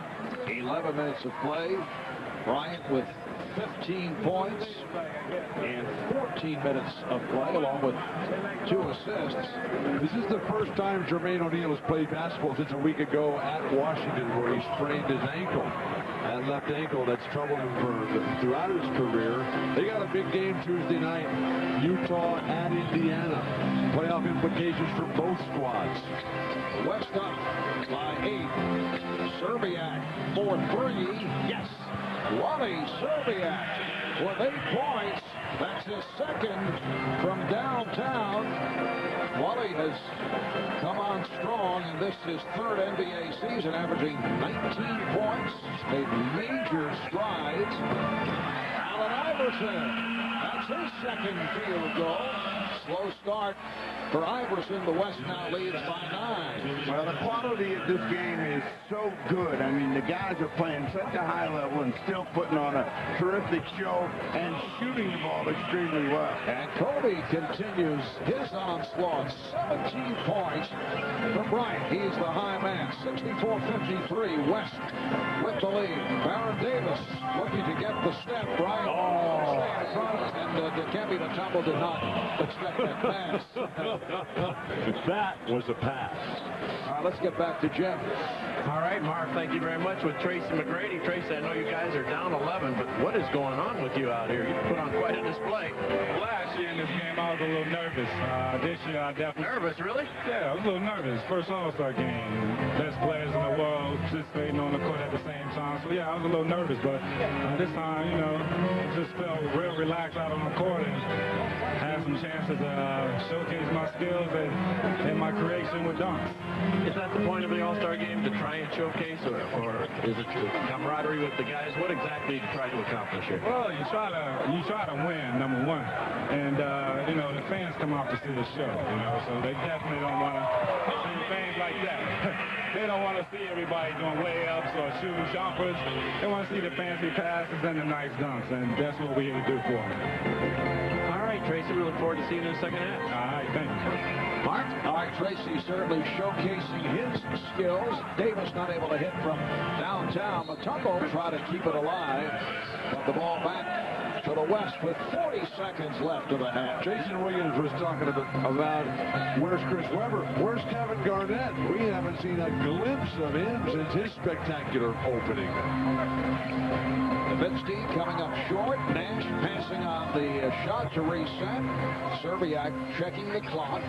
11 minutes of play. Bryant with 15 points in 14 minutes of play, along with 2 assists. This is the first time Jermaine O'Neal has played basketball since a week ago at Washington, where he sprained his ankle. And that left ankle that's troubled him throughout his career. They got a big game Tuesday night, Utah at Indiana. Playoff implications for both squads. West up by 8. Serbiak for 3. Yes. Wally Serbiak with 8 points. That's his second from downtown. Wally has come on strong in this his third NBA season, averaging 19 points. Made major strides. Allen Iverson. That's his second field goal. Slow start for Iverson. The West now leads by 9. Well, the quality of this game is so good. I mean, the guys are playing such a high level and still putting on a terrific show and shooting the ball extremely well. And Kobe continues his onslaught. 17 points for Bryant. He's the high man. 64-53. West with the lead. Baron Davis looking to get the step. Bryant staying in front. And Dikembe Mutombo did not expect that pass. That was a pass. Let's get back to Jeff. All right, Marv, thank you very much with Tracy McGrady. Tracy, I know you guys are down 11, but what is going on with you out here? You put on quite a display. Last year in this game, I was a little nervous. This year, I definitely... Nervous, really? Yeah, I was a little nervous. First All-Star game. Best players in the world participating on the court at the same time. So, yeah, I was a little nervous, but this time, you know, just felt real relaxed out on the court and had some chances to showcase my skills and my creation with dunks. Is that the point of the All-Star game, to try and showcase, or is it the camaraderie with the guys? What exactly do you try to accomplish here? Well, you try to win, number one, and you know, the fans come out to see the show, you know, so they definitely don't want to see things like that. They don't want to see everybody doing layups or shooting jumpers. They want to see the fancy passes and the nice dunks, and that's what we're here to do for them. All right, Tracy, we look forward to seeing you in the second half. All right, thank you. Mark? All right, Tracy certainly showcasing his skills. Davis not able to hit from downtown. Mutombo try to keep it alive. But the ball back to the West with 40 seconds left of the half. Jason Williams was talking about where's Chris Webber? Where's Kevin Garnett? We haven't seen a glimpse of him since his spectacular opening. Nowitzki coming up short. Nash passing on the shot to reset. Serbiak checking the clock.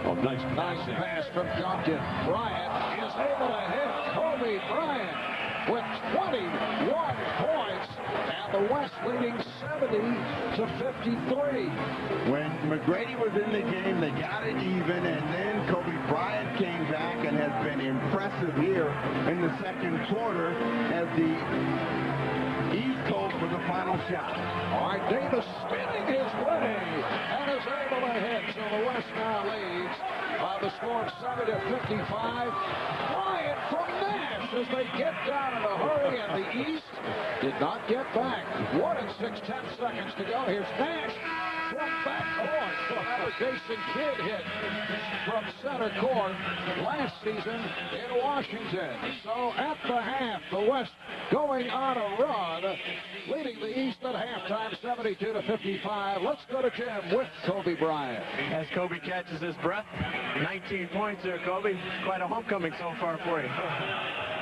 Oh, nice pass from Duncan. Bryant is able to hit. Kobe Bryant with 21 points. And the West leading 70-53. When McGrady was in the game, they got it even, and then Kobe Bryant came back and has been impressive here in the second quarter as the East Coast for the final shot. All right, Davis spinning his way and is able to hit. So the West now leads by the score of 70-55. Bryant from Nash as they get down in a hurry, and the East did not get back. 1 and 6/10 seconds to go. Here's Nash from backcourt. Another Jason Kidd hit from center court last season in Washington. So at the half, the West going on a run, leading the East at halftime, 72-55. Let's go to Jim with Kobe Bryant. As Kobe catches his breath, 19 points there, Kobe. Quite a homecoming so far for you.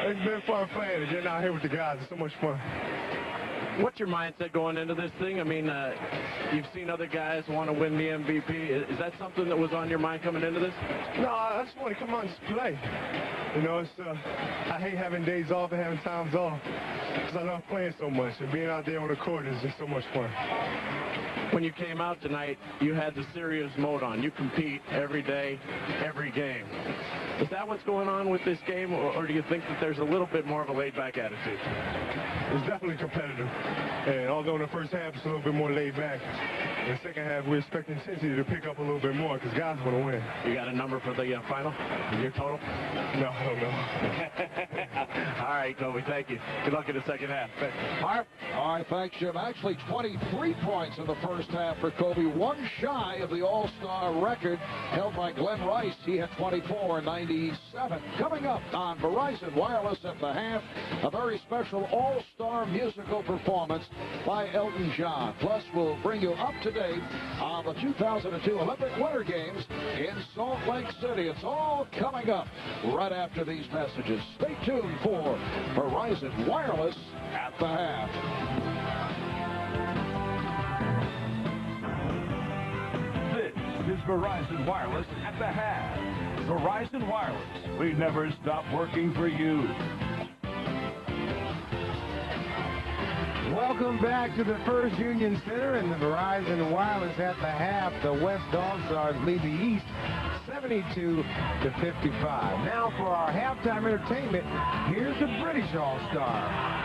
It's been fun playing. Getting out here with the guys. It's so much fun. What's your mindset going into this thing? I mean, you've seen other guys want to win the MVP. Is that something that was on your mind coming into this? No, I just want to come out and just play. You know, it's I hate having days off and having times off because I love playing so much, and being out there on the court is just so much fun. When you came out tonight, you had the serious mode on. You compete every day, every game. Is that what's going on with this game, or do you think that there's a little bit more of a laid-back attitude? It's definitely competitive, and although in the first half it's a little bit more laid back, in the second half we're expecting intensity to pick up a little bit more because guys want to win. You got a number for the final? Your total? No, I don't know. All right, Kobe, thank you. Good luck in the second half. All right, thanks, Jim. Actually, 23 points in the first half for Kobe. One shy of the All-Star record held by Glenn Rice. He had 24-97. Coming up on Verizon Wireless at the half, a very special All-Star musical performance by Elton John. Plus, we'll bring you up to today on the 2002 Olympic Winter Games in Salt Lake City. It's all coming up right after these messages. Stay tuned for Verizon Wireless at the half. This is Verizon Wireless at the half. Verizon Wireless, we never stop working for you. Welcome back to the First Union Center and the Verizon Wireless at the half. The West All-Stars lead the East 72-55. Now for our halftime entertainment, here's the British All-Star.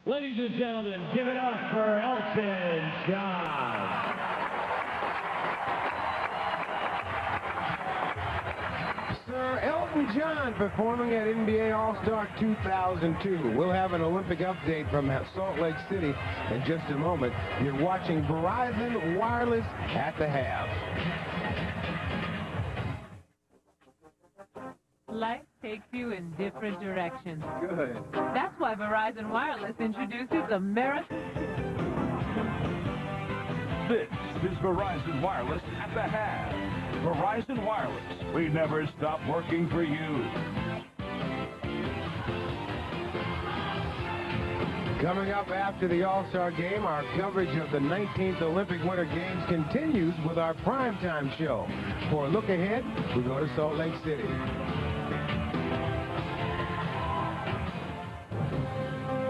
Ladies and gentlemen, give it up for Elton John. Sir Elton John performing at NBA All-Star 2002. We'll have an Olympic update from Salt Lake City in just a moment. You're watching Verizon Wireless at the half. Life takes you in different directions. Good. That's why Verizon Wireless introduces America's This is Verizon Wireless at the half. Verizon Wireless, we never stop working for you. Coming up after the All-Star Game, our coverage of the 19th Olympic Winter Games continues with our primetime show. For a look ahead, we go to Salt Lake City.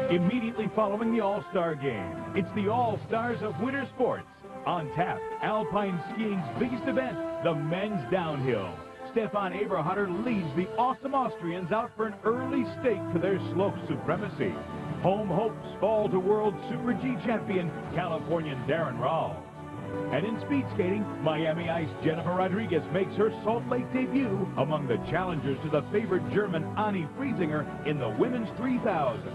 Immediately following the All-Star Game, it's the All-Stars of winter sports. On tap, alpine skiing's biggest event, the men's downhill. Stefan Eberhardt leads the awesome Austrians out for an early stake to their slope supremacy. Home hopes fall to World Super G champion, Californian Darren Rawls. And in speed skating, Miami Ice Jennifer Rodriguez makes her Salt Lake debut among the challengers to the favored German Annie Friesinger in the women's 3,000.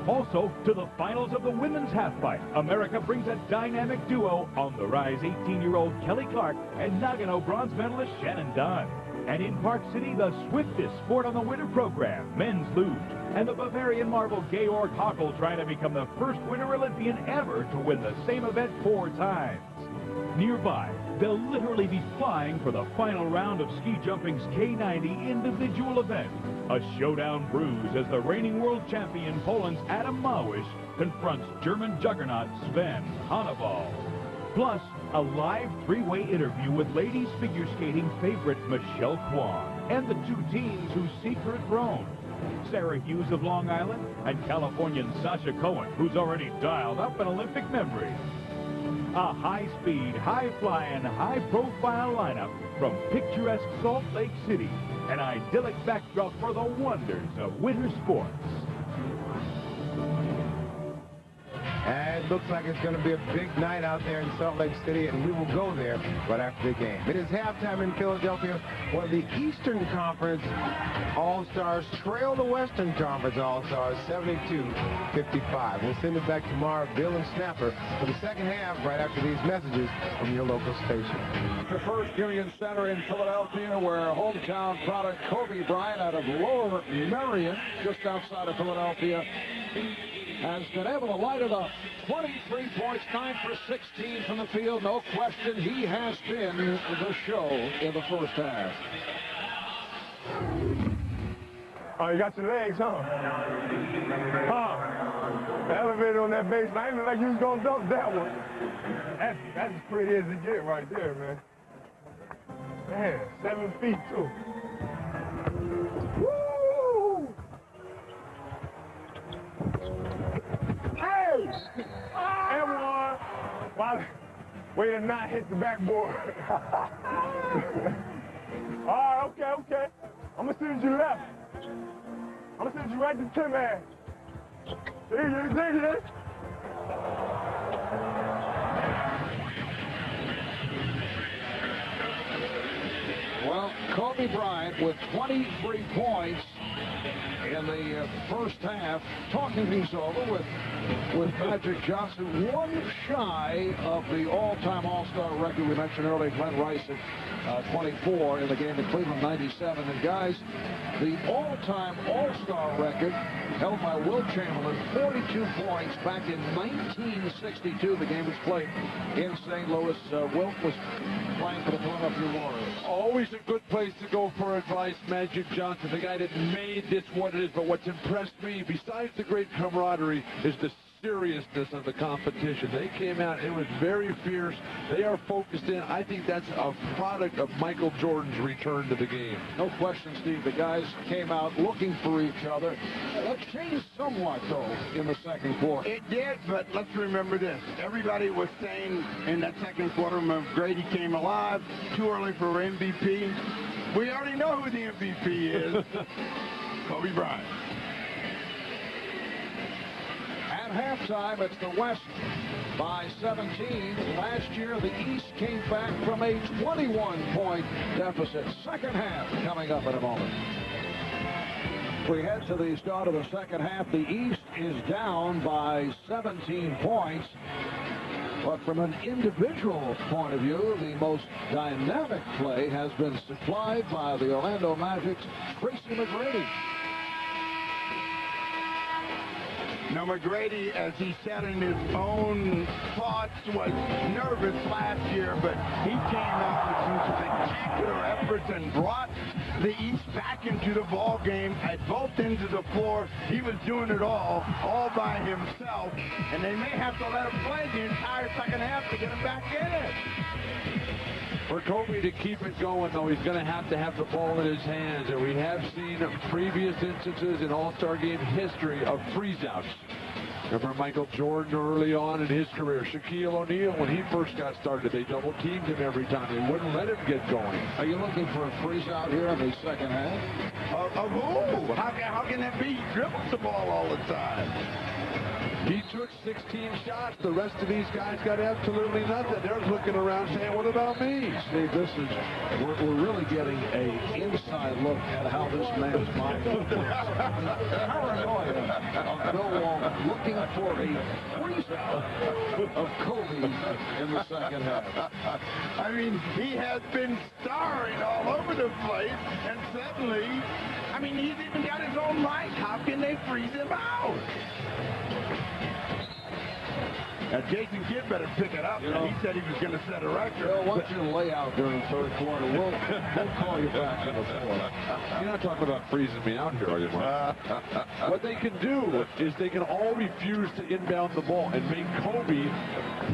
Also, to the finals of the women's halfpipe, America brings a dynamic duo on the rise, 18-year-old Kelly Clark and Nagano bronze medalist Shannon Dunn. And in Park City, the swiftest sport on the winter program, men's luge, and the Bavarian marvel Georg Hockel trying to become the first Winter Olympian ever to win the same event 4 times. Nearby, they'll literally be flying for the final round of ski jumping's K90 individual event. A showdown brews as the reigning world champion Poland's Adam Małysz confronts German juggernaut Sven Hannibal. Plus, a live 3-way interview with ladies figure skating favorite Michelle Kwan and the 2 teams who seek her throne. Sarah Hughes of Long Island and Californian Sasha Cohen, who's already dialed up an Olympic memory. A high-speed, high-flying, high-profile lineup from picturesque Salt Lake City, an idyllic backdrop for the wonders of winter sports. And it looks like it's going to be a big night out there in Salt Lake City, and we will go there right after the game. It is halftime in Philadelphia, where the Eastern Conference All-Stars trail the Western Conference All-Stars 72-55. We'll send it back to Marv, Bill, and Snapper for the second half right after these messages from your local station. The First Union Center in Philadelphia, where hometown product Kobe Bryant out of Lower Merion, just outside of Philadelphia, has been able to light it up. 23 points, 9 for 16 from the field. No question, he has been the show in the first half. Oh, you got your legs, huh? The elevator on that baseline, looked like you was gonna dump that one. That's as pretty as it get right there, man. Man, 7 feet too. Woo! Hey! Everyone, way to not hit the backboard. All right, okay. I'm gonna send you left. I'm gonna send you right to Tim man. See you. Well, Kobe Bryant with 23 points in the first half, talking things over with Magic Johnson, one shy of the all-time All-Star record we mentioned earlier, Glenn Rice at 24 in the game in Cleveland, 97. And guys, the all-time All-Star record held by Wilt Chamberlain, 42 points back in 1962. The game was played in St. Louis. Wilt was playing for the Philadelphia Warriors. Always a good place to go for advice, Magic Johnson, the guy that made this what it is. But what's impressed me, besides the great camaraderie, is the seriousness of the competition. They came out, it was very fierce. They are focused in. I think that's a product of Michael Jordan's return to the game. No question, Steve. The guys came out looking for each other. That changed somewhat, though, in the second quarter. It did, but let's remember this. Everybody was saying in that second quarter when Grady came alive, too early for MVP. We already know who the MVP is. Kobe Bryant. At halftime, it's the West by 17. Last year, the East came back from a 21-point deficit. Second half coming up in a moment. We head to the start of the second half. The East is down by 17 points. But from an individual point of view, the most dynamic play has been supplied by the Orlando Magic's Tracy McGrady. Now, McGrady, as he said in his own thoughts, was nervous last year, but he came out with some spectacular efforts and brought the East back into the ball game at both ends of the floor. He was doing it all by himself, and they may have to let him play the entire second half to get him back in it. For Kobe to keep it going, though, he's going to have the ball in his hands. And we have seen previous instances in All-Star Game history of freeze-outs. Remember Michael Jordan early on in his career. Shaquille O'Neal, when he first got started, they double-teamed him every time. They wouldn't let him get going. Are you looking for a freeze-out here in the second half? Of who? How can that be? He dribbles the ball all the time. He took 16 shots. The rest of these guys got absolutely nothing. They're looking around saying, what about me? Steve, we're really getting an inside look at how this man's mind works. Paranoia of Bill Walton looking for a freeze-out of Kobe in the second half. I mean, he has been starring all over the place, and suddenly, I mean, he's even got his own life. How can they freeze him out? Now, Jason Kidd better pick it up. He said he was going to set a record. Bill, why don't you lay out during the third quarter? We'll call you back in the fourth. You're not talking about freezing me out here, are you, Mark? What they can do is they can all refuse to inbound the ball and make Kobe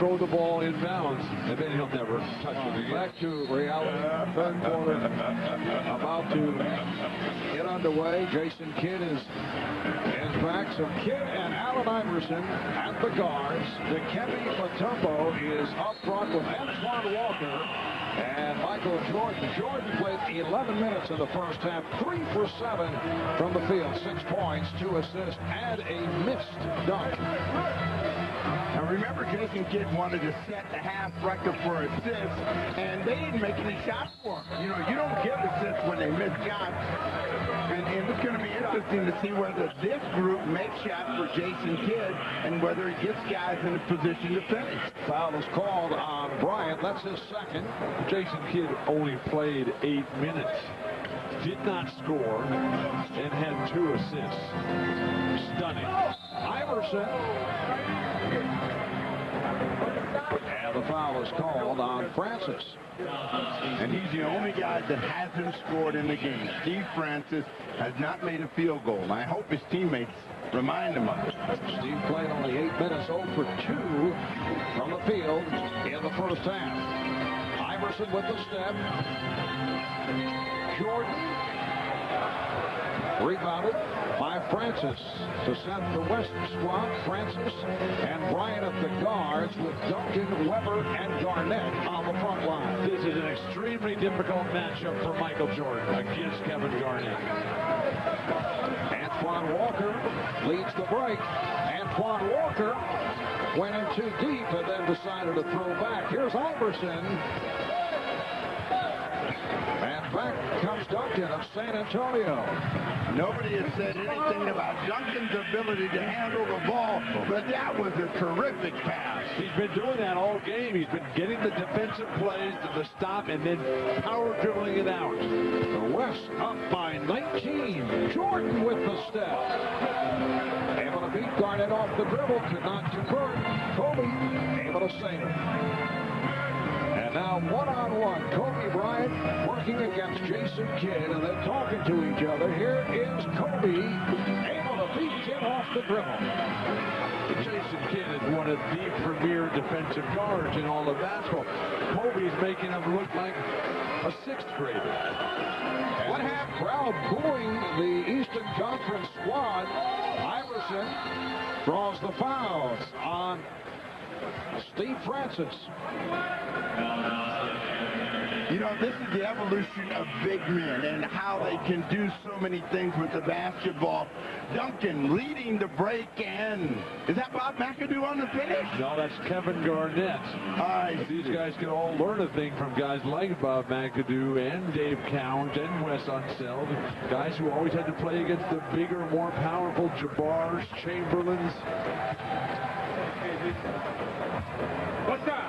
throw the ball inbounds, and then he'll never touch it again. Back to reality. Third quarter about to get underway. Jason Kidd is back. So Kidd and Allen Iverson at the guards. Kevin Mutombo is up front with Antoine Walker and Michael Jordan. Jordan played 11 minutes in the first half, 3 for 7 from the field, 6 points, 2 assists, and a missed dunk. Now remember, Jason Kidd wanted to set the half record for assists, and they didn't make any shots for him. You know, you don't give assists when they miss shots. And it's going to be interesting to see whether this group makes shots for Jason Kidd and whether he gets guys in a position to finish. Foul is called on Bryant. That's his second. Jason Kidd only played 8 minutes. Did not score and had 2 assists. Stunning. Iverson. And the foul is called on Francis. And he's the only guy that hasn't scored in the game. Steve Francis has not made a field goal. And I hope his teammates remind him of it. Steve played only 8 minutes, 0 for 2 from the field in the first half. Iverson with the step. Jordan rebounded by Francis to send the West squad. Francis and Bryant at the guards with Duncan, Weber, and Garnett on the front line. This is an extremely difficult matchup for Michael Jordan against Kevin Garnett. Antoine Walker leads the break. Antoine Walker went in too deep and then decided to throw back. Here's Iverson. And back comes Duncan of San Antonio. Nobody has said anything about Duncan's ability to handle the ball, but that was a terrific pass. He's been doing that all game. He's been getting the defensive plays to the stop and then power dribbling it out. The West up by 19. Jordan with the step. Able to beat Garnett off the dribble, could not convert. Kobe able to save it. And now one-on-one, Kobe Bryant working against Jason Kidd, and they're talking to each other. Here is Kobe, able to beat Kidd off the dribble. Jason Kidd is one of the premier defensive guards in all of basketball. Kobe's making him look like a 6th grader. What have crowd booing the Eastern Conference squad? Iverson draws the fouls on Steve Francis. You know, this is the evolution of big men and how they can do so many things with the basketball. Duncan leading the break, and is that Bob McAdoo on the finish? No, that's Kevin Garnett. These guys can all learn a thing from guys like Bob McAdoo and Dave Count and Wes Unseld, guys who always had to play against the bigger, more powerful Jabbars, Chamberlains. What's that?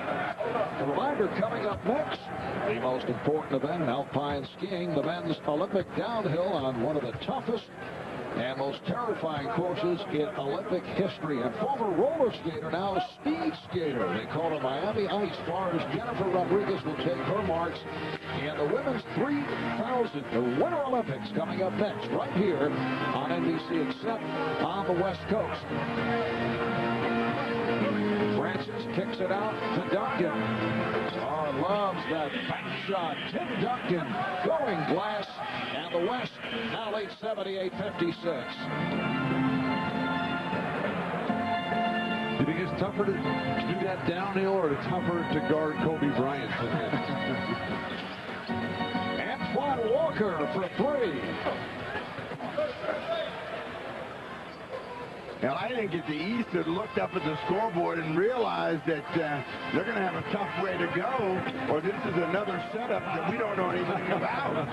A reminder coming up next, the most important event in alpine skiing, the men's Olympic downhill on one of the toughest and most terrifying courses in Olympic history. And former roller skater, now speed skater. They call her Miami Ice. Florida's Jennifer Rodriguez will take her marks in the women's 3,000 Winter Olympics coming up next right here on NBC, except on the West Coast. Francis kicks it out to Duncan. Oh, loves that back shot. Tim Duncan going glass, and the West now leads 78-56. Do you think it's tougher to do that downhill or tougher to guard Kobe Bryant today? Antoine Walker for three. Now, I think if the East had looked up at the scoreboard and realized that they're going to have a tough way to go, or this is another setup that we don't know anything about.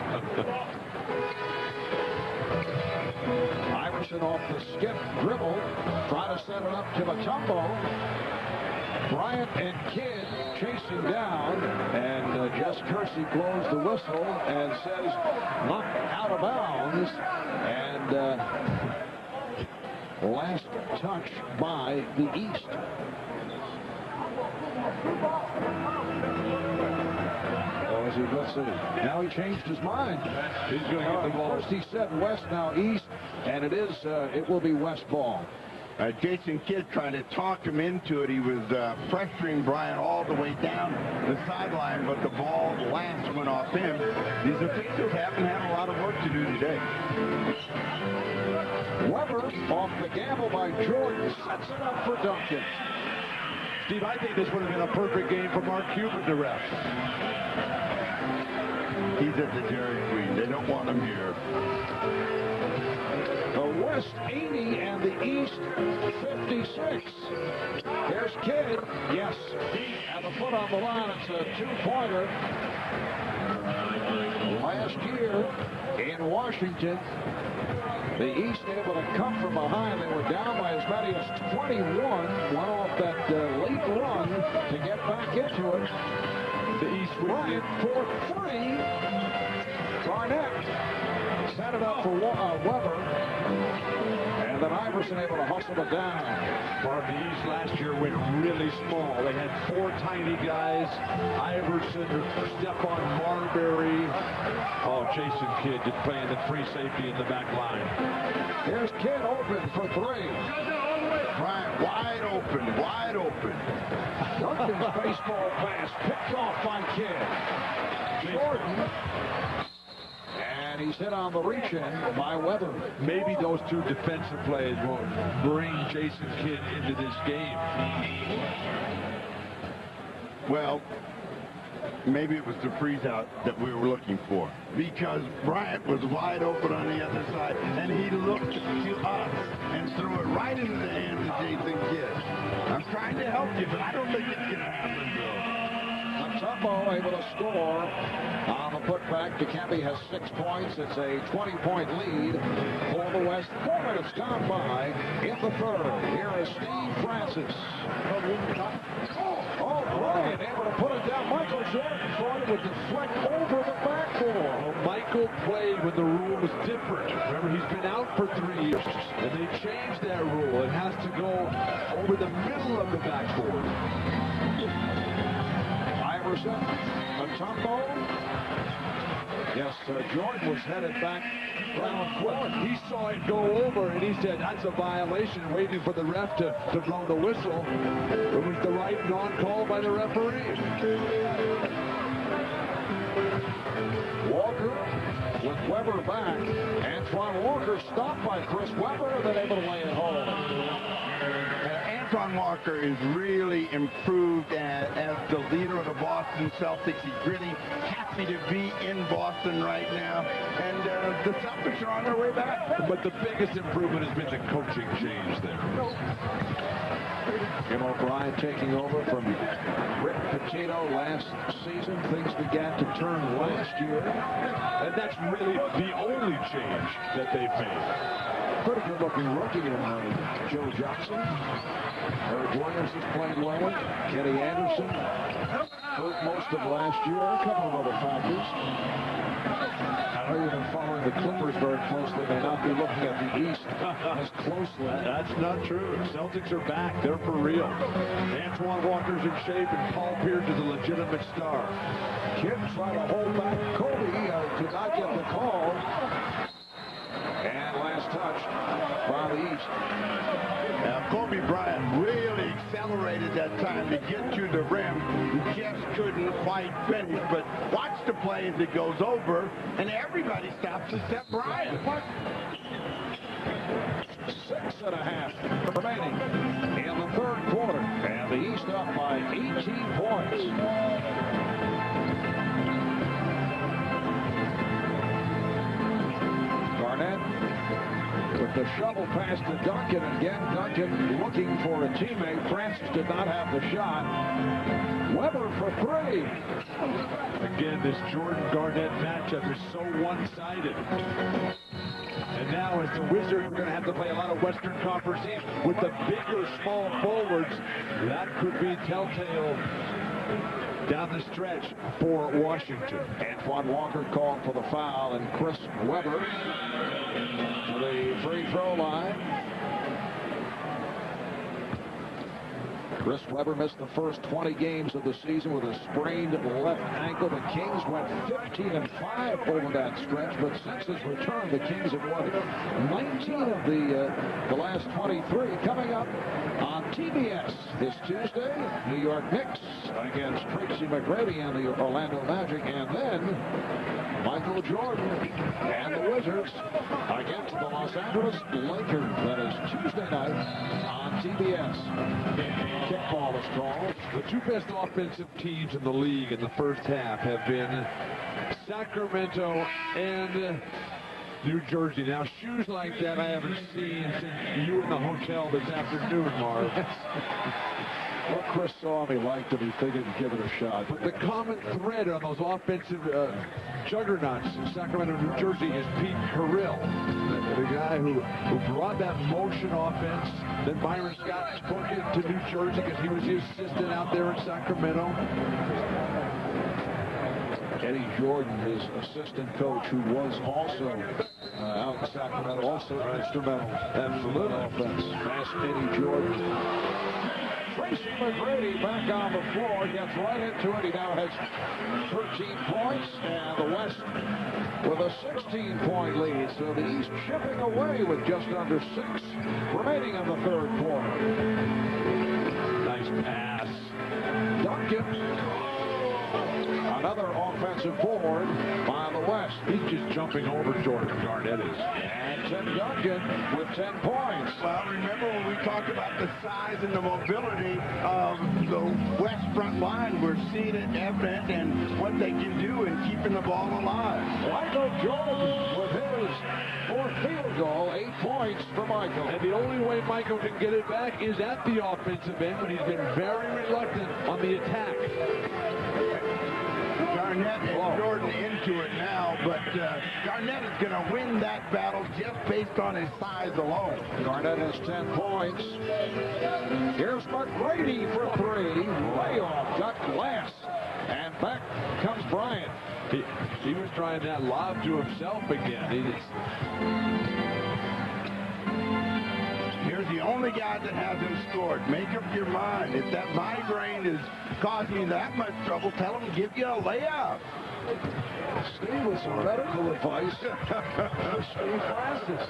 Iverson off the skip dribble, trying to set it up to Matumbo. Bryant and Kidd chasing down, and Jess Kersey blows the whistle and says knocked out of bounds, and last touch by the East. Let's see. Now he changed his mind. He's going to get the ball. First he said West, now East, and it will be West ball. Jason Kidd trying to talk him into it. He was pressuring Bryant all the way down the sideline, but the ball last went off him. These officials haven't had a lot of work to do today. Weber off the gamble by Jordan, sets it up for Duncan. Steve, I think this would have been a perfect game for Mark Cuban to ref. He's at the Dairy Queen. They don't want him here. The West 80 and the East 56. There's Kidd. Yes, and the foot on the line. It's a two-pointer. Last year in Washington, the East able to come from behind. They were down by as many as 21. Went off that late run to get back into it. The East Bryant for three. Garnett set it up for Weber. And then Iverson able to hustle it down. Part of the East last year went really small. They had four tiny guys. Iverson, Stephon Marbury. Oh, Jason Kidd just playing the free safety in the back line. Here's Kidd open for three. Bryant wide open, wide open. Duncan's baseball pass picked off by Kidd. Jordan. And he's hit on the reach-in by Weber. Maybe those two defensive plays will bring Jason Kidd into this game. Well, maybe it was the freeze-out that we were looking for, because Bryant was wide open on the other side, and he looked to us and threw it right into the hands of Jason Kidd. I'm trying to help you, but I don't think it's going to happen, Bill. Matumbo able to score on the putback. DeCampi has 6 points. It's a 20-point lead for the West. 4 minutes gone by in the third. Here is Steve Francis. Oh, Bryant able to put it down. Michael Jordan thought it would deflect over the backboard. Well, Michael played when the rule was different. Remember, he's been out for 3 years, and they changed that rule. It has to go over the middle of the backboard. Iverson, Matumbo. Yes, Jordan was headed back round court. He saw it go over, and he said, that's a violation, waiting for the ref to blow the whistle. It was the right non-call by the referee. Walker with Weber back. Antoine Walker stopped by Chris Weber, and then able to lay it home. Antoine Walker is really improved as the leader of the Boston Celtics. He's really happy to be in Boston right now, and the Celtics are on their way back. But the biggest improvement has been the coaching change there. Jim O'Brien taking over from Rick Pitino last season. Things began to turn last year. And that's really the only change that they've made. pretty good-looking rookie in Joe Johnson. Eric Williams is playing well. Kenny Anderson hurt most of last year. A couple of other factors. I know you've been following the Clippers very closely. May not be looking at the East as closely. That's not true. Celtics are back. They're for real. Antoine Walker's in shape, and Paul Pierce is a legitimate star. Kidd trying to hold back Kobe. Could not get the call. And last touch by the East. Now, Kobe Bryant really accelerated that time to get to the rim. He just couldn't quite finish. But watch the play as it goes over, and everybody stops except Bryant. 6.5 remaining in the third quarter. And the East up by 18 points. With the shovel pass to Duncan. Again, Duncan looking for a teammate. Francis did not have the shot. Weber for three. Again, this Jordan-Garnett matchup is so one-sided. And now as the Wizards are going to have to play a lot of Western Conference teams with the bigger small forwards, that could be telltale down the stretch for Washington. Antoine Walker called for the foul, and Chris Weber to the free throw line. Chris Weber missed the first 20 games of the season with a sprained left ankle. The Kings went 15-5 over that stretch, but since his return, the Kings have won 19 of the last 23. Coming up on TBS this Tuesday, New York Knicks against Tracy McGrady and the Orlando Magic, and then Michael Jordan and the Wizards against the Los Angeles Lakers. That is Tuesday night on TBS. Kickball is called. The two best offensive teams in the league in the first half have been Sacramento and New Jersey. Now, shoes like that I haven't seen since you were in the hotel this afternoon, Marv. Well, Chris saw me liked him. He figured he'd give it a shot. But the common thread on those offensive juggernauts in Sacramento, New Jersey is Pete Carrill, the guy who brought that motion offense. Then Byron Scott took it to New Jersey because he was the assistant out there in Sacramento. Eddie Jordan, his assistant coach, who was also out in Sacramento, also instrumental. Absolute offense. Fast Eddie Jordan. Tracy McGrady back on the floor, gets right into it. He now has 13 points, and the West with a 16-point lead. So the East chipping away with just under 6 remaining in the third quarter. Nice pass. Duncan. Another offensive board by the West. He's just jumping over Jordan Garnett. And Tim Duncan with 10 points. Well, remember when we talked about the size and the mobility of the West front line, we're seeing it evident and what they can do in keeping the ball alive. Michael Jordan with his fourth field goal, 8 points for Michael. And the only way Michael can get it back is at the offensive end, but he's been very reluctant on the attack. Garnett and Jordan into it now, but Garnett is going to win that battle just based on his size alone. Garnett has 10 points. Here's McGrady for three. Way off, got glass. And back comes Bryant. He was trying that lob to himself again. Here's the only guy that hasn't scored. Make up your mind. If that migraine is causing you that much trouble, tell him to give you a layup. Steve with some medical advice. Steve Francis.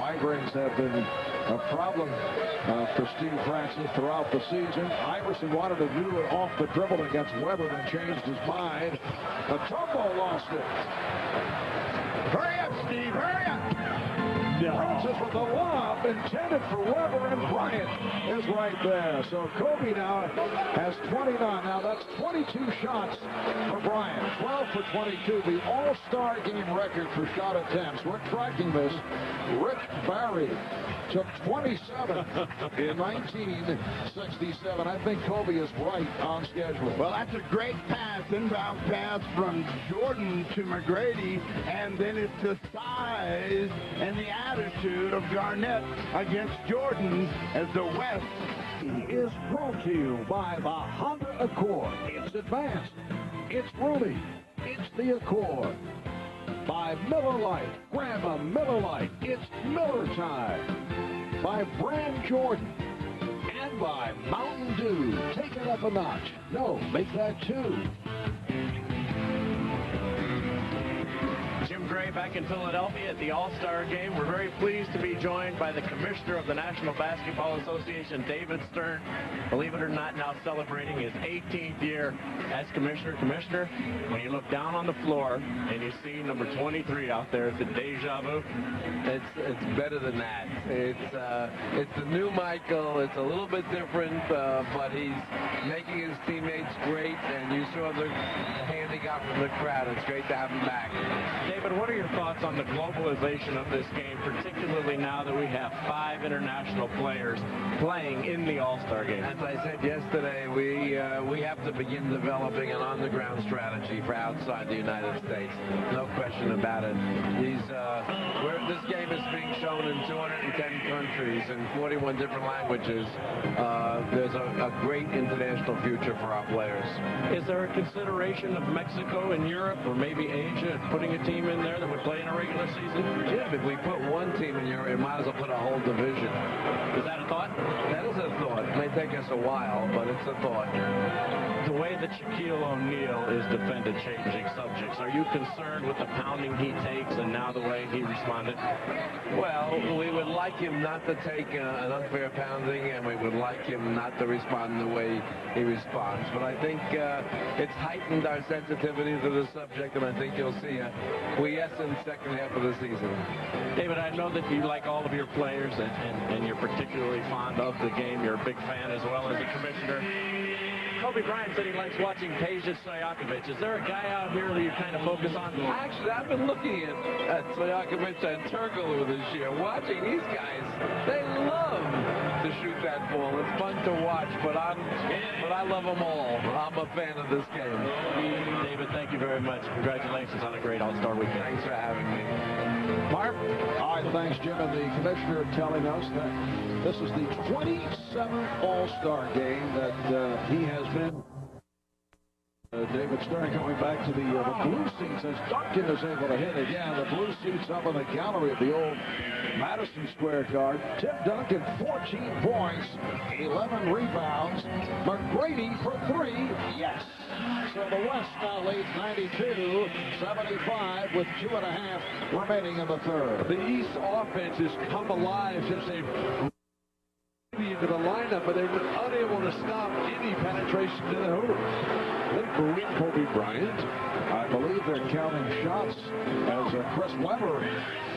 Migraines have been a problem for Steve Francis throughout the season. Iverson wanted to do it off the dribble against Weber, then changed his mind. Tumbo lost it. Hurry up, Steve, hurry up. No. Francis with the lob intended for Weber, and Bryant is is right there. So Kobe now has 29. Now that's 22 shots for Bryant. 12 for 22. The All-Star game record for shot attempts. We're tracking this. Rick Barry took 27 in 1967. I think Kobe is right on schedule. Well, that's a great pass, inbound pass from Jordan to McGrady, and then it's the size and the attitude of Garnett against Jordan as the West Is brought to you by the Honda Accord. It's advanced. It's roomy. It's the Accord. By Miller Lite. Grab a Miller Lite. It's Miller time. By Brand Jordan. And by Mountain Dew. Take it up a notch. No, make that 2. Jim Gray back in Philadelphia at the All-Star Game. We're very pleased to be joined by the Commissioner of the National Basketball Association, David Stern. Believe it or not, now celebrating his 18th year as Commissioner. Commissioner, when you look down on the floor and you see number 23 out there, it's a deja vu. It's better than that. It's the new Michael. It's a little bit different, but he's making his teammates great, and you saw the hand he got from the crowd. It's great to have him back. David, what are your thoughts on the globalization of this game, particularly now that we have 5 international players playing in the All-Star Game? As I said yesterday, we have to begin developing an on-the-ground strategy for outside the United States. No question about it. This game is being shown in 210 countries and 41 different languages. There's a great international future for our players. Is there a consideration of Mexico and Europe or maybe Asia putting a team in there that would play in a regular season? Jim, if we put one team in Europe, it might as well put a whole division. Is that a thought? That is a thought. It may take us a while, but it's a thought. The way that Shaquille O'Neal is defended, changing subjects, are you concerned with the pounding he takes and now the way he responded? Well, we would like him not to take an unfair pounding, and we would like him not to respond the way he responds. But I think it's heightened our sensitivity to the subject, and I think you'll see a quiescent second half of the season. David, I know that you like all of your players, and you're particularly fond of the game. You're a big fan as well as a commissioner. Kobe Bryant said he likes watching Peja Stojakovic. Is there a guy out here that you kind of focus on? Actually, I've been looking at Stojakovic and Turkoglu this year, watching these guys. They love to shoot that ball. It's fun to watch, but I love them all. I'm a fan of this game. David, thank you very much. Congratulations on a great All-Star weekend. Thanks for having me. Marv? All right, thanks, Jim. And the commissioner telling us that this is the 27th All-Star game that he has been. David Stern going back to the blue seats as Duncan is able to hit again. The blue seats up in the gallery at the old Madison Square Garden. Tim Duncan, 14 points, 11 rebounds. McGrady for 3, yes. So the West now leads 92-75 with 2.5 remaining in the third. The East offense has come alive since they've into the lineup, but they've been unable to stop any penetration to the hoop. Then booing Kobe Bryant. I believe they're counting shots as Chris Webber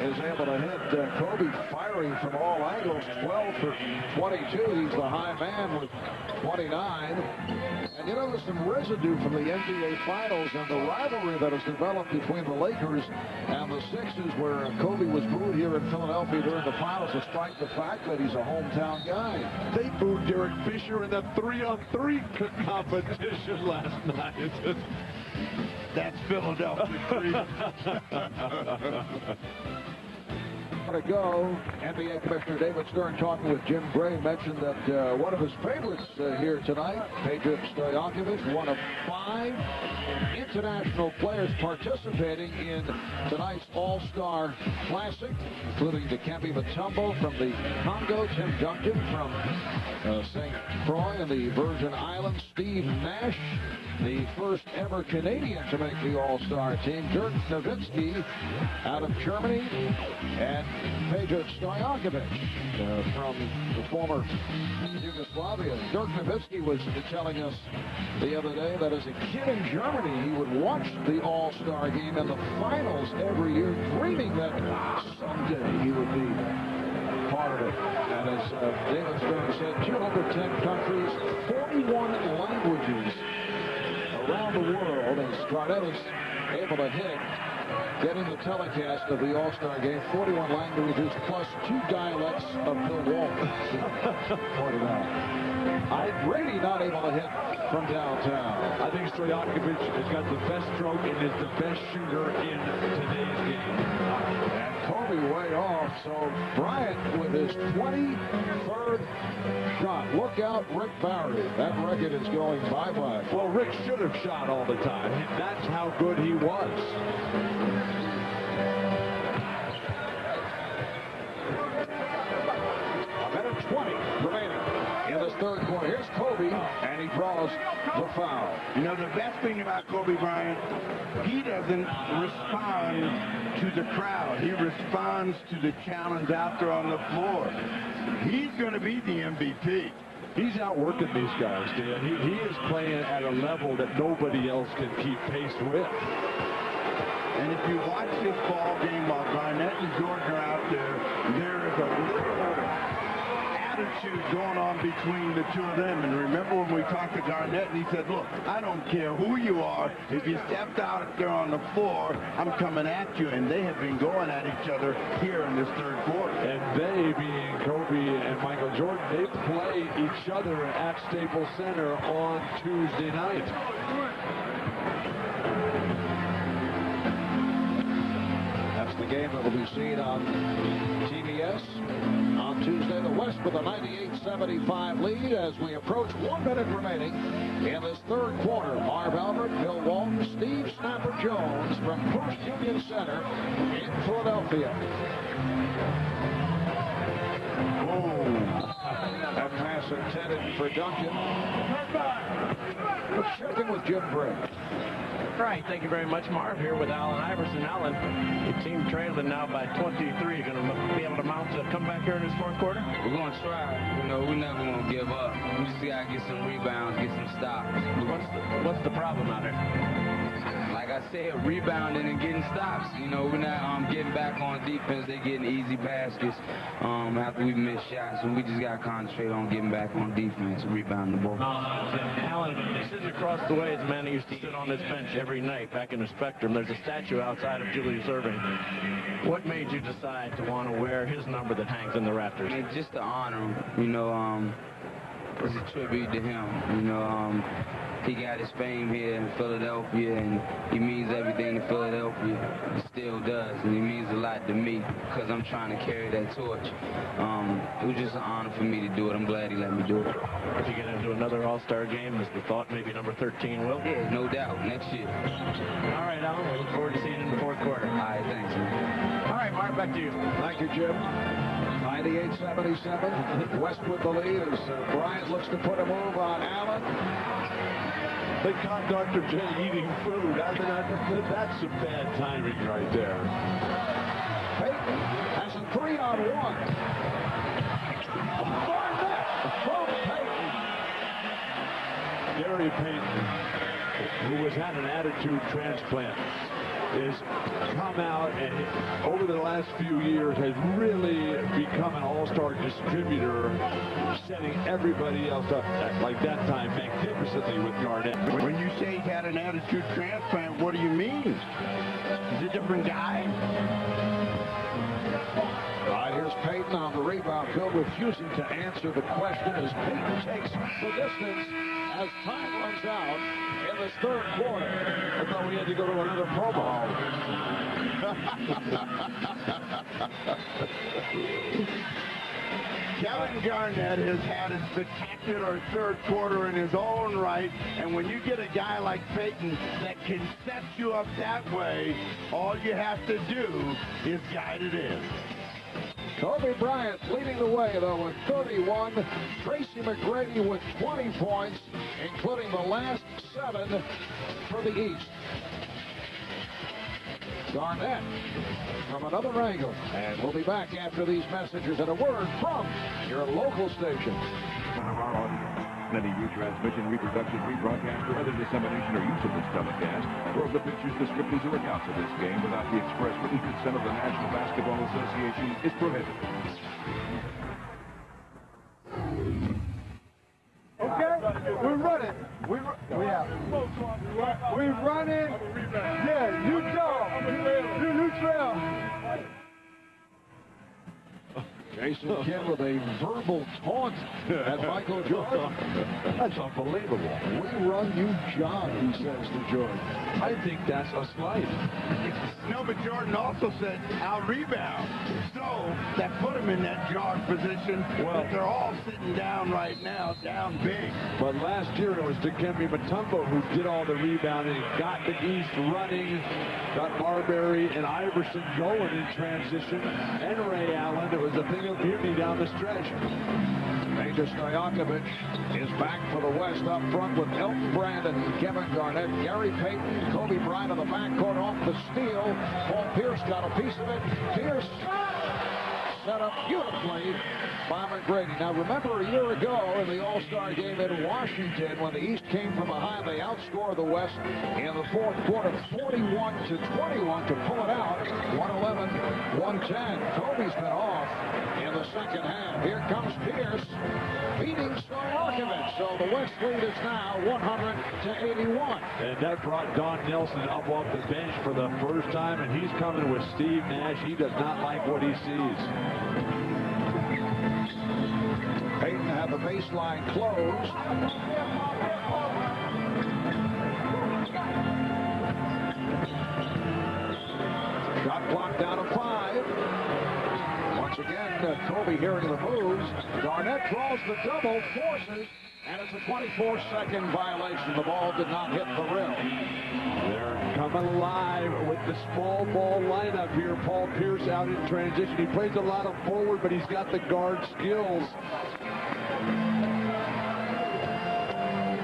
is able to hit Kobe, firing from all angles. 12 for 22. He's the high man with 29. And you know, there's some residue from the NBA Finals and the rivalry that has developed between the Lakers and the Sixers, where Kobe was booed here in Philadelphia during the Finals, despite the fact that he's a hometown guy. They booed Derek Fisher in the 3-on-3 competition last night. That's Philadelphia. To go, NBA Commissioner David Stern talking with Jim Gray mentioned that one of his favorites here tonight, Peja Stojakovic, one of 5 international players participating in tonight's All-Star Classic, including Dikembe Mutombo from the Congo, Tim Duncan from St. Croix and the Virgin Islands, Steve Nash, the first ever Canadian to make the All-Star team, Dirk Nowitzki out of Germany, and Peja Stojakovic from the former Yugoslavia. Dirk Nowitzki was telling us the other day that as a kid in Germany, he would watch the All-Star game and the finals every year, dreaming that someday he would be part of it. And as David Stern said, 210 countries, 41 languages around the world, and Garnett is able to hit, getting the telecast of the All-Star game, 41 languages plus 2 dialects of Bill Walton. Pointed out. Brady not able to hit from downtown. I think Stojakovic has got the best stroke and is the best shooter in today's game. And Kobe way off, so Bryant with his 23rd shot. Look out, Rick Barry. That record is going bye-bye. Well, Rick should have shot all the time. That's how good he was. A minute 20 remaining in this third quarter. Here's Kobe, and he draws the foul. You know, the best thing about Kobe Bryant, he doesn't respond to the crowd. He responds to the challenge out there on the floor. He's going to be the MVP. He's outworking these guys, Dan. He is playing at a level that nobody else can keep pace with. And if you watch this ball game while Garnett and Jordan are out there is a little attitude going on between the two of them. And remember when we talked to Garnett and he said, look, I don't care who you are. If you stepped out there on the floor, I'm coming at you. And they have been going at each other here in this third quarter. And they, being Kobe and Michael Jordan, they play each other at Staples Center on Tuesday night. That's the game that will be seen on TBS on Tuesday. The West with a 98-75 lead as we approach 1 minute remaining in this third quarter. Marv Albert, Bill Walton, Steve Snapper Jones from First Union Center in Philadelphia. That pass intended for Duncan. Let's check in with Jim Briggs. Right, thank you very much, Marv. Here with Allen Iverson. Allen, your team trailing now by 23. You're going to be able to mount a comeback here in this fourth quarter? We're going to try. You know, we're never going to give up. We just got to get some rebounds, get some stops. What's the problem out here? Like I said, rebounding and getting stops. You know, we're not getting back on defense. They're getting easy baskets after we miss shots. And we just got to concentrate on getting back on defense and rebounding the ball. Allen, sitting across the way is a man who used to sit on this bench every night back in the Spectrum. There's a statue outside of Julius Erving. What made you decide to want to wear his number that hangs in the rafters? It's just to honor him. You know, it's a tribute to him. You know, he got his fame here in Philadelphia, and he means everything to Philadelphia. He still does, and he means a lot to me because I'm trying to carry that torch. It was just an honor for me to do it. I'm glad he let me do it. If you get into another All-Star game, is the thought maybe number 13 will? Yeah, no doubt. Next year. All right, Allen. We look forward to seeing you in the fourth quarter. All right, thanks, man. All right, Mark, back to you. Thank you, Jim. 98-77. West with the lead as Bryant looks to put a move on Allen. They caught Dr. J eating food. That's some bad timing right there. Payton has a 3-on-1. Barnett from Payton. Gary Payton, who has had an attitude transplant, has come out and over the last few years has really become an all-star distributor, setting everybody else up like that time magnificently with Garnett. When you say he had an attitude transplant, what do you mean? He's a different guy? All right, here's Payton on the rebound. Phil refusing to answer the question as Payton takes the distance as time runs out in this third quarter. I thought we had to go to another promo. Kevin Garnett has had a spectacular third quarter in his own right, and when you get a guy like Payton that can set you up that way, all you have to do is guide it in. Kobe Bryant leading the way, though, with 31. Tracy McGrady with 20 points, including the last 7 for the East. Garnett from another angle. And we'll be back after these messages and a word from your local station. Any retransmission, reproduction, rebroadcast, or other dissemination or use of this telecast, or of the pictures, descriptions, or accounts of this game without the express written consent of the National Basketball Association is prohibited. running. We running. Yeah, new job. New trail. Jason Kidd with a verbal taunt at Michael Jordan. That's unbelievable. We run, you jog, he says to Jordan. I think that's a slight. No, but Jordan also said, I'll rebound. So that put him in that jog position. Well, they're all sitting down right now, down big. But last year it was Dikembe Mutombo who did all the rebounding, got the East running, got Marbury and Iverson going in transition, and Ray Allen. It was a thing of beauty down the stretch. Peja Stojakovic is back for the West up front with Elton Brandon, Kevin Garnett, Gary Payton, Kobe Bryant on the backcourt off the steal. Paul Pierce got a piece of it. Pierce set up beautifully by McGrady. Now remember a year ago in the All-Star game in Washington when the East came from behind, they outscored the West in the fourth quarter 41-21 to pull it out 111-110. Kobe's been off in the second half. Here comes Pierce beating Stojakovic. So the West lead is now 100-81. And that brought Don Nelson up off the bench for the first time, and he's coming with Steve Nash. He does not like what he sees. Payton had the baseline closed. Shot clock down to 5. Once again, Kobe hearing the moves. Garnett draws the double, forces, and it's a 24-second violation. The ball did not hit the rim. They're coming alive with the small ball lineup here. Paul Pierce out in transition. He plays a lot of forward, but he's got the guard skills.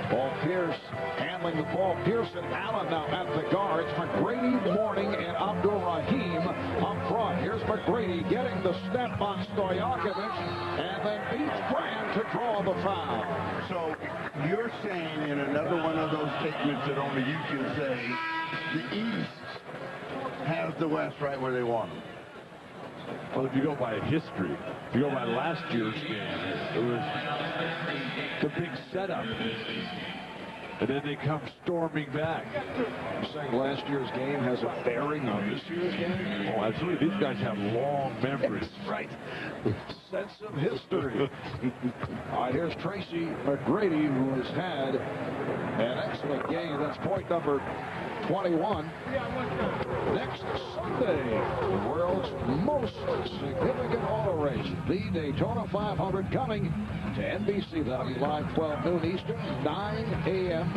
Paul Pierce handling the ball. Pierce and Allen now at the guards. McGrady, Mourning, and Abdul Rahim up front. Here's McGrady getting the step on Stojakovic and then beats Brand to draw the foul. So you're saying in another one of those statements that only you can say, the East has the West right where they want them. Well, if you go by history, if you go by last year's game, it was the big setup. And then they come storming back. You're saying last year's game has a bearing on this year's game? Oh, absolutely. These guys have long memories. Right. Sense of history. All right, here's Tracy McGrady, who has had an excellent game. That's point number 21. Next Sunday, the world's most significant auto race, the Daytona 500, coming to NBC. That'll be live 12 noon Eastern, 9 a.m.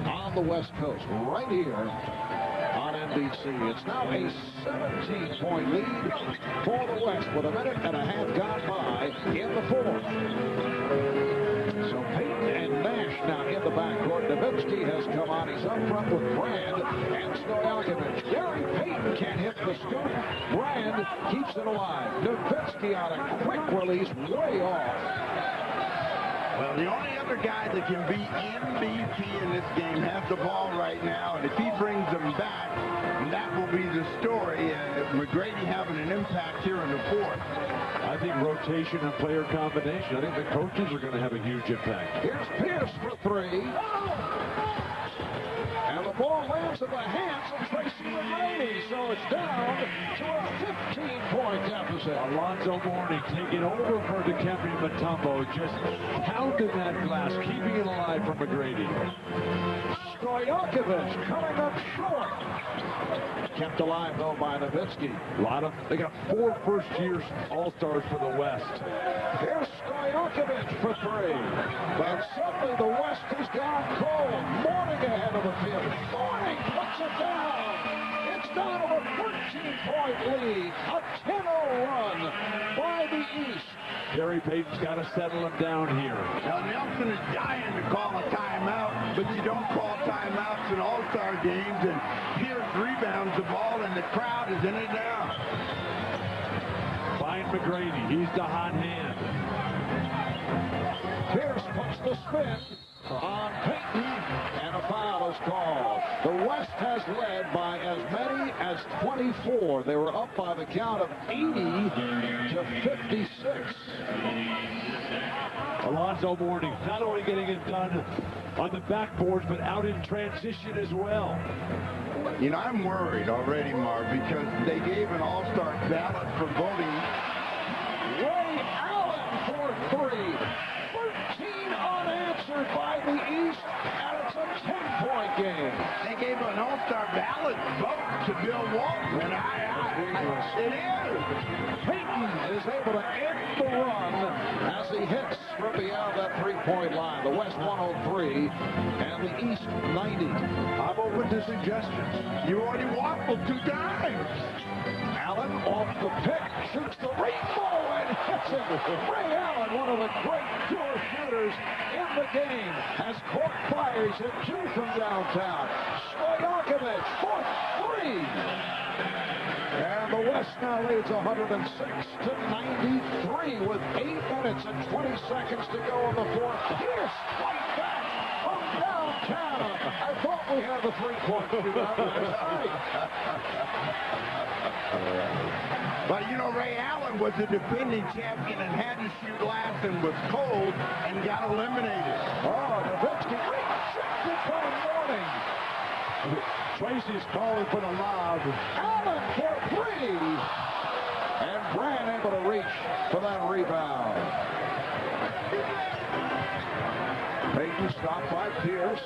on the West Coast, right here on NBC. It's now a 17-point lead for the West with a minute and a half gone by in the fourth. So Payton and Nash now in the backcourt. Nowitzki has come on. He's up front with Brand and Stojakovic. Gary Payton can't hit the scoop. Brand keeps it alive. Nowitzki on a quick release, way off. Well, the only other guy that can be MVP in this game has the ball right now, and if he brings them back, that will be the story. McGrady having an impact here in the fourth. I think rotation and player combination. I think the coaches are going to have a huge impact. Here's Pierce for three. And the ball lands in the hands of Tracy McGrady, so it's down to a 15-point deficit. Alonzo Mourning taking over for Dikembe Mutombo, just pounding that glass, keeping it alive for McGrady. Stojakovic coming up short. Kept alive, though, by Nowitzki. They got 4 first-year All-Stars for the West. Here's Stojakovic for three. But suddenly the West has gone cold. Mourning ahead of the field. Mourning puts it down. It's down to a 13-point lead. A 10-0 run by the East. Gary Payton's got to settle him down here. Now, Nelson is dying to call a timeout, but you don't call timeouts in all-star games, and Pierce rebounds the ball, and the crowd is in it now. Find McGrady. He's the hot hand. Pierce puts the spin on Payton, and a foul is called. The West has led by as many as 24. They were up by the count of 80 to 56. Alonzo Mourning not only getting it done on the backboards, but out in transition as well. You know, I'm worried already, Marv, because they gave an all-star ballot for voting. Ray Allen for 3. 13 unanswered by the East, and it's a 10-point game. They gave an all-star ballot vote to Bill Walton, and it is. Peyton is able to end the run as he hits from beyond that three-point line. The West 103 and the East 90. I'm open to suggestions. You already waffled 2 times. Allen off the pick, shoots the rainbow and hits it. Ray Allen, one of the great pure shooters in the game, as Court fires at 2 from downtown. Stojakovic for 3. And the West now leads 106-93 with 8 minutes and 20 seconds to go in the fourth. Here's right back from downtown. I thought we had the three-point shootout last night. But you know, Ray Allen was the defending champion and had to shoot last and was cold and got eliminated. Oh, Nowitzki rejected from Mourning. Tracy's calling for the lob. Allen for 3. And Brand able to reach for that rebound. Peyton stopped by Pierce.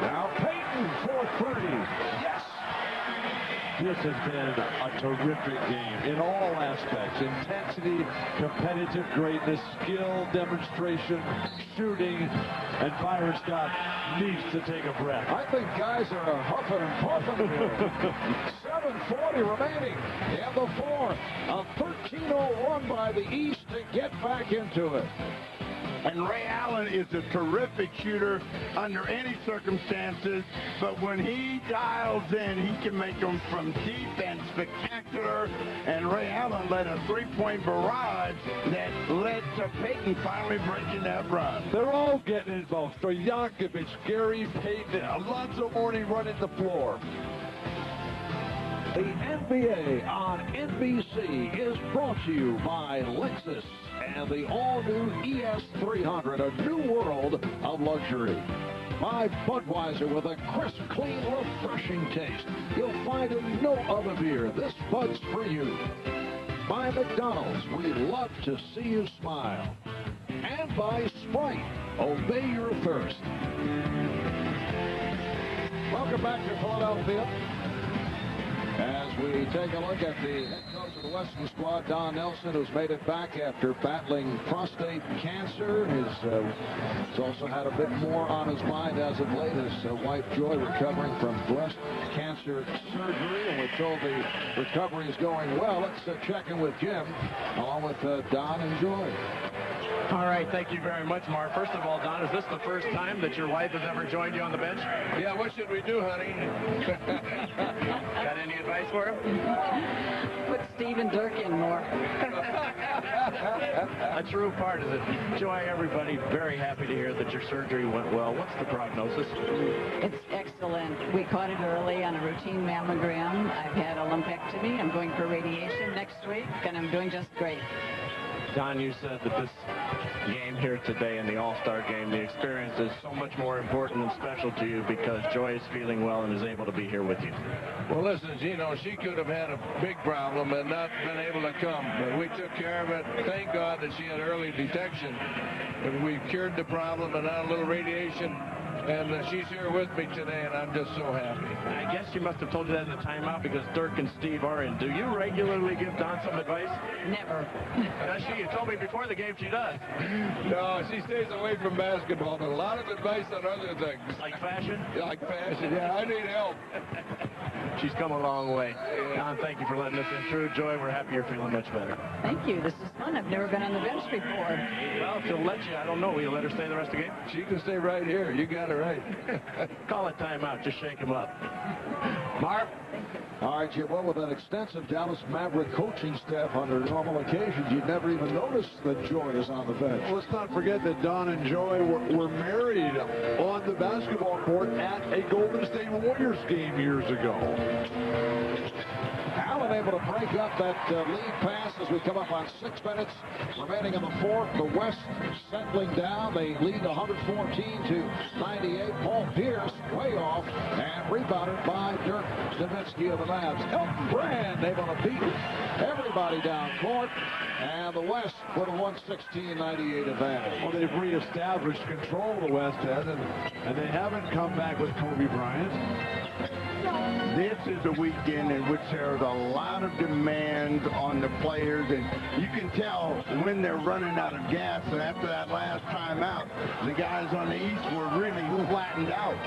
Now Peyton for 3. Yes! This has been a terrific game in all aspects. Intensity, competitive greatness, skill, demonstration, shooting, and Byron Scott needs to take a breath. I think guys are huffing and puffing here. 7:40 remaining in the fourth. A 13-0 run by the East to get back into it. And Ray Allen is a terrific shooter under any circumstances, but when he dials in, he can make them from deep and spectacular. And Ray Allen led a 3-point barrage that led to Peyton finally breaking that run. They're all getting involved. Stojakovic, Gary Payton, Alonzo Mourning running the floor. The NBA on NBC is brought to you by Lexus and the all-new ES300, a new world of luxury. By Budweiser, with a crisp, clean, refreshing taste. You'll find in no other beer. This Bud's for you. By McDonald's, we love to see you smile. And by Sprite, obey your thirst. Welcome back to Philadelphia. As we take a look at the head coach of the Western squad, Don Nelson, who's made it back after battling prostate cancer. He's also had a bit more on his mind as of late. His wife, Joy, recovering from breast cancer surgery. And we're told the recovery is going well. Let's check in with Jim, along with Don and Joy. All right, thank you very much, Mark. First of all, Don, is this the first time that your wife has ever joined you on the bench? Yeah, what should we do, honey? Got any advice for him? Put Steve and Dirk in more. A true part of it. Joy, everybody very happy to hear that your surgery went well. What's the prognosis? It's excellent. We caught it early on a routine mammogram. I've had a lumpectomy. I'm going for radiation next week, and I'm doing just great. Don, you said that this game here today in the All-Star game, the experience is so much more important and special to you because Joy is feeling well and is able to be here with you. Well, listen, Gino, she could have had a big problem and not been able to come, but we took care of it. Thank God that she had early detection. And we cured the problem and now a little radiation. And she's here with me today, and I'm just so happy. I guess she must have told you that in the timeout because Dirk and Steve are in. Do you regularly give Don some advice? Never. Does she? You told me before the game she does. No, she stays away from basketball, but a lot of advice on other things. Like fashion? Like fashion, yeah, I need help. She's come a long way. Don, thank you for letting us intrude. Joy, we're happy you're feeling much better. Thank you. This is fun. I've never been on the bench before. Well, if she'll let you, I don't know. Will you let her stay the rest of the game? She can stay right here. You got it right. Call it timeout. Just shake him up. Marv? All right, Jim, well, with an extensive Dallas Maverick coaching staff under normal occasions, you'd never even notice that Joy is on the bench. Well, let's not forget that Don and Joy were married on the basketball court at a Golden State Warriors game years ago. Allen able to break up that lead pass as we come up on 6 minutes remaining in the fourth. The West settling down. They lead 114-98. Paul Pierce way off and rebounded by Dirk Nowitzki of the Mavs. Elton Brand able to beat everybody down court. And the West with a 116-98 advantage. Well, they've reestablished control, the West has, and they haven't come back with Kobe Bryant. This is a weekend in which there's a lot of demand on the players, and you can tell when they're running out of gas. And after that last timeout, the guys on the East were really flattened out.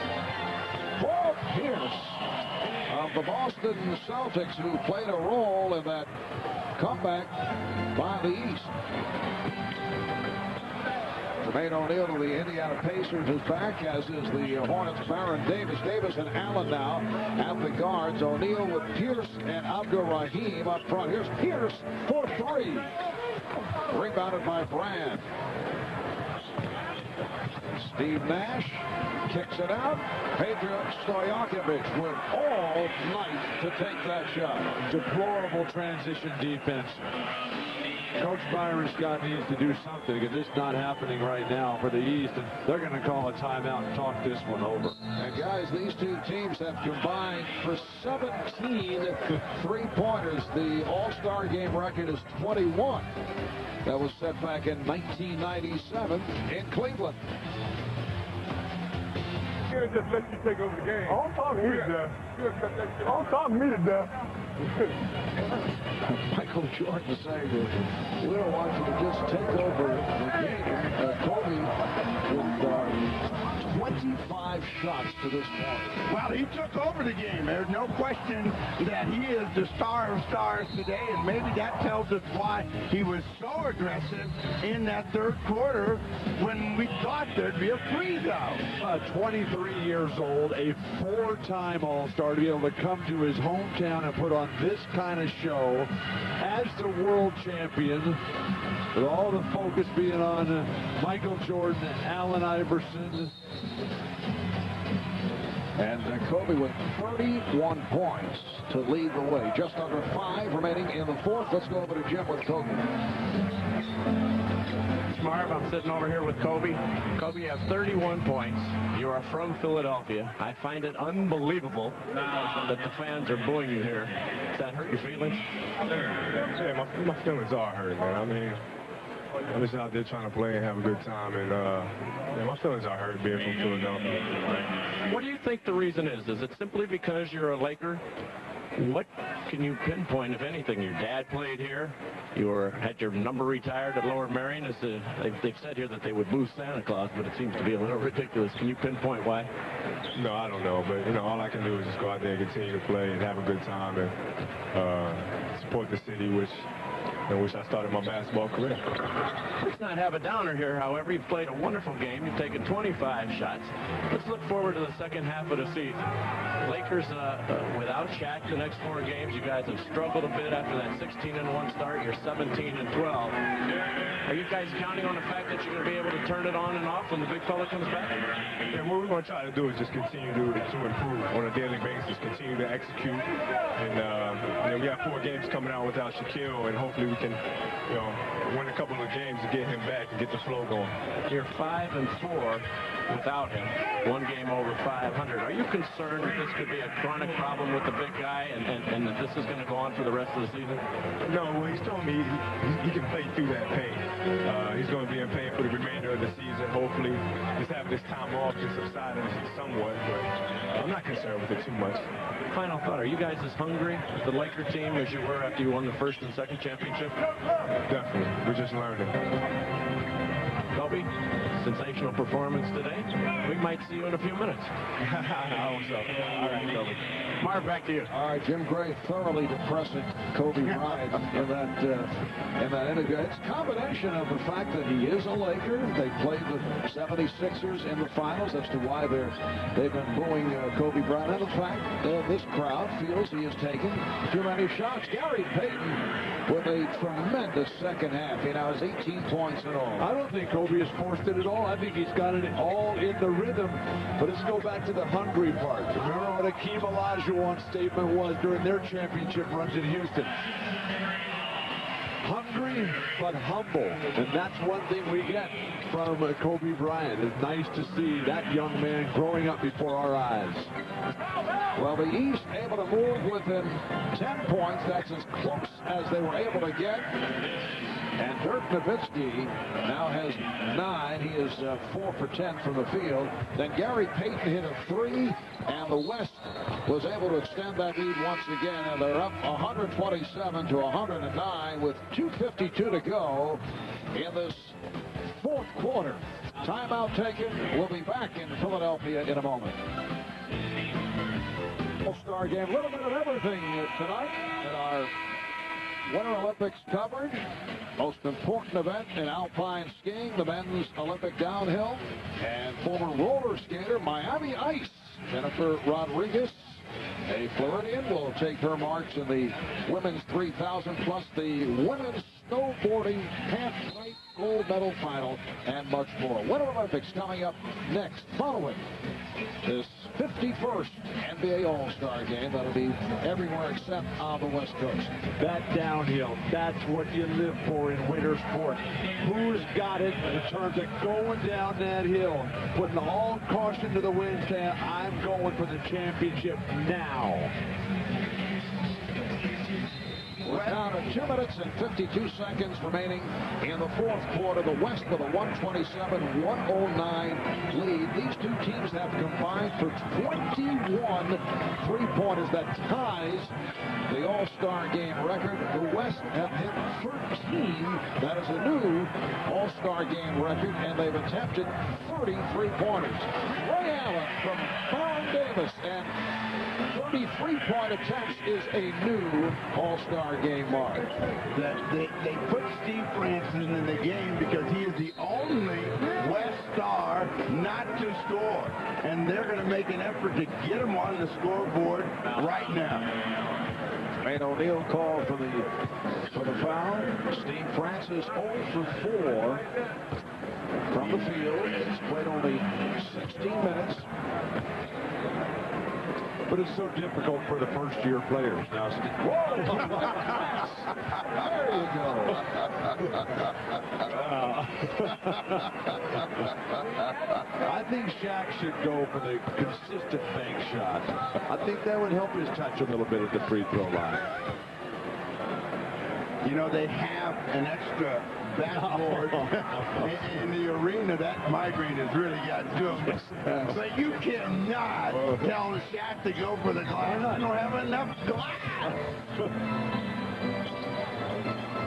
Paul Pierce of the Boston Celtics, who played a role in that comeback by the East. Jermaine O'Neal to the Indiana Pacers is back, as is the Hornets' Baron Davis. Davis and Allen now at the guards. O'Neal with Pierce and Abdur-Rahim up front. Here's Pierce for three. Rebounded by Brand. Steve Nash kicks it out. Pedro Stojakovic went all night to take that shot. Deplorable transition defense. Coach Byron Scott needs to do something, because it's not happening right now for the East, and they're going to call a timeout and talk this one over. And guys, these two teams have combined for 17 three-pointers. The All-Star game record is 21. That was set back in 1997 in Cleveland. He'll just let you take over the game. Don't talk me to death. Don't talk me to death. Michael Jordan saying that we don't want you to just take over the game. Kobe with 25 shots to this point. Well, he took over the game. There's no question that he is the star of stars today, and maybe that tells us why he was so aggressive in that third quarter when we thought there'd be a freeze-out. 23 years old, a four-time All-Star, to be able to come to his hometown and put on this kind of show as the world champion, with all the focus being on Michael Jordan and Allen Iverson. And Kobe with 31 points to lead the way. Just under 5 remaining in the fourth. Let's go over to Jim with Kobe. Marv, I'm sitting over here with Kobe. Kobe, you have 31 points. You are from Philadelphia. I find it unbelievable that the fans are booing you here. Does that hurt your feelings? Yeah, my feelings are hurt, man. I mean, I'm just out there trying to play and have a good time, and yeah, my feelings are hurt being from Philadelphia. What do you think the reason is? Is it simply because you're a Laker? What can you pinpoint, if anything? Your dad played here. You had your number retired at Lower Merion. They've said here that they would boo Santa Claus, but it seems to be a little ridiculous. Can you pinpoint why? No, I don't know, but all I can do is just go out there and continue to play and have a good time and support the city, in which I started my basketball career. Let's not have a downer here, however. You've played a wonderful game. You've taken 25 shots. Let's look forward to the second half of the season. Lakers without Shaq the next 4 games. You guys have struggled a bit after that 16-1 start. You're 17-12. Are you guys counting on the fact that you're going to be able to turn it on and off when the big fella comes back? Yeah, what we're going to try to do is just continue to improve on a daily basis, continue to execute. And we have 4 games coming out without Shaquille, and hopefully we can win a couple of games to get him back and get the flow going. You're 5-4 without him. 1 game over 500. Are you concerned that this could be a chronic problem with the big guy and that this is going to go on for the rest of the season? No, well, he's told me he can play through that pain. He's going to be in pain for the remainder of the season. Hopefully, just have this time off to subside somewhat, but I'm not concerned with it too much. Final thought, are you guys as hungry as the Laker team as you were after you won the first and second championship? Definitely. We're just learning. Kobe, sensational performance today. We might see you in a few minutes. I hope so. All right, Kobe. Marv, back to you. All right, Jim Gray thoroughly depressing Kobe Bryant in that interview. It's a combination of the fact that he is a Laker. They played the 76ers in the finals. That's to why they've been booing Kobe Bryant. And the fact that this crowd feels he has taken too many shots. Gary Payton with a tremendous second half. He now has 18 points in all. I don't think Kobe has forced it at all. No, I think he's got it all in the rhythm. But let's go back to the hungry part. Remember what Akeem Olajuwon's statement was during their championship runs in Houston. Hungry but humble, and that's one thing we get from Kobe Bryant. It's nice to see that young man growing up before our eyes. Well, the East able to move within 10 points. That's as close as they were able to get. And Dirk Nowitzki now has 9. He is 4 for 10 from the field. Then Gary Payton hit a 3, and the West was able to extend that lead once again, and they're up 127 to 109 with 2:52 to go in this fourth quarter. Timeout taken. We'll be back in Philadelphia in a moment. All-Star game, a little bit of everything tonight in our Winter Olympics coverage. Most important event in alpine skiing, the men's Olympic downhill, and former roller skater Miami Ice Jennifer Rodriguez, a Floridian, will take her marks in the women's 3,000 plus the women's snowboarding half-pipe gold medal final, and much more. Winter Olympics coming up next, following this 51st NBA All-Star game. That'll be everywhere except on the West Coast. That downhill, that's what you live for in winter sport. Who's got it in terms of going down that hill, putting all caution to the wind, saying, I'm going for the championship now. We're down to 2 minutes and 52 seconds remaining in the fourth quarter. The West with a 127-109 lead. These two teams have combined for 21 three-pointers. That ties the All-Star game record. The West have hit 13. That is a new All-Star game record, and they've attempted 30 three-pointers. Ray Allen from Baron Davis, and 30 three-point attempts is a new All-Star game mark. They put Steve Francis in the game because he is the only West star not to score. And they're going to make an effort to get him on the scoreboard right now. Wayne O'Neal called for the foul. Steve Francis 0 for 4 from the field. He's played only 16 minutes. But it's so difficult for the first-year players now. Whoa! There you go. I think Shaq should go for the consistent bank shot. I think that would help his touch a little bit at the free throw line. You know, they have an extra backboard in the arena. That migraine has really got to him. But you cannot tell the Shaq to go for the glass. I don't have enough glass.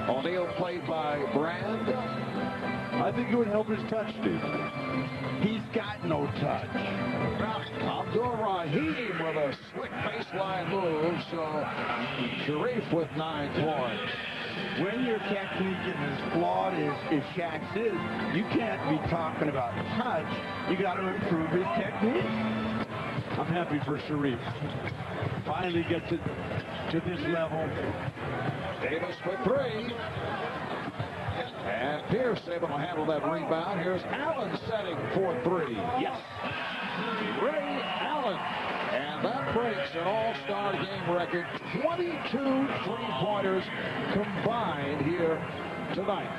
O'Neal played by Brand. I think it would help his touch, Steve. He's got no touch. Abdul Rahim with a slick baseline move. So Sharif with 9 points. When your technique is as flawed as Shaq's is, you can't be talking about touch. You got to improve his technique. I'm happy for Sharif. Finally gets it to this level. Davis with 3. And Pierce able to handle that rebound. Here's Allen setting for 3. Yes. Ray Allen. And that breaks an All-Star game record. 22 three-pointers combined here tonight.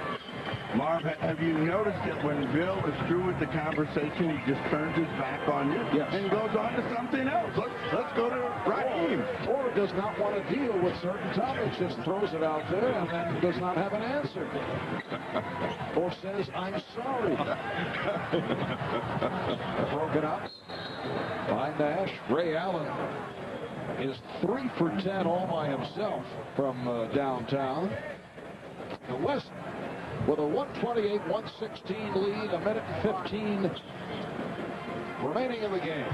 Marv, have you noticed that when Bill is through with the conversation, he just turns his back on you? Yes. And goes on to something else. Let's go to Raheem. Or does not want to deal with certain topics, just throws it out there and then does not have an answer. Or says, I'm sorry. Broken up by Nash. Ray Allen is 3 for 10 all by himself from downtown. The West with a 128-116 lead, a minute and 15 remaining in the game.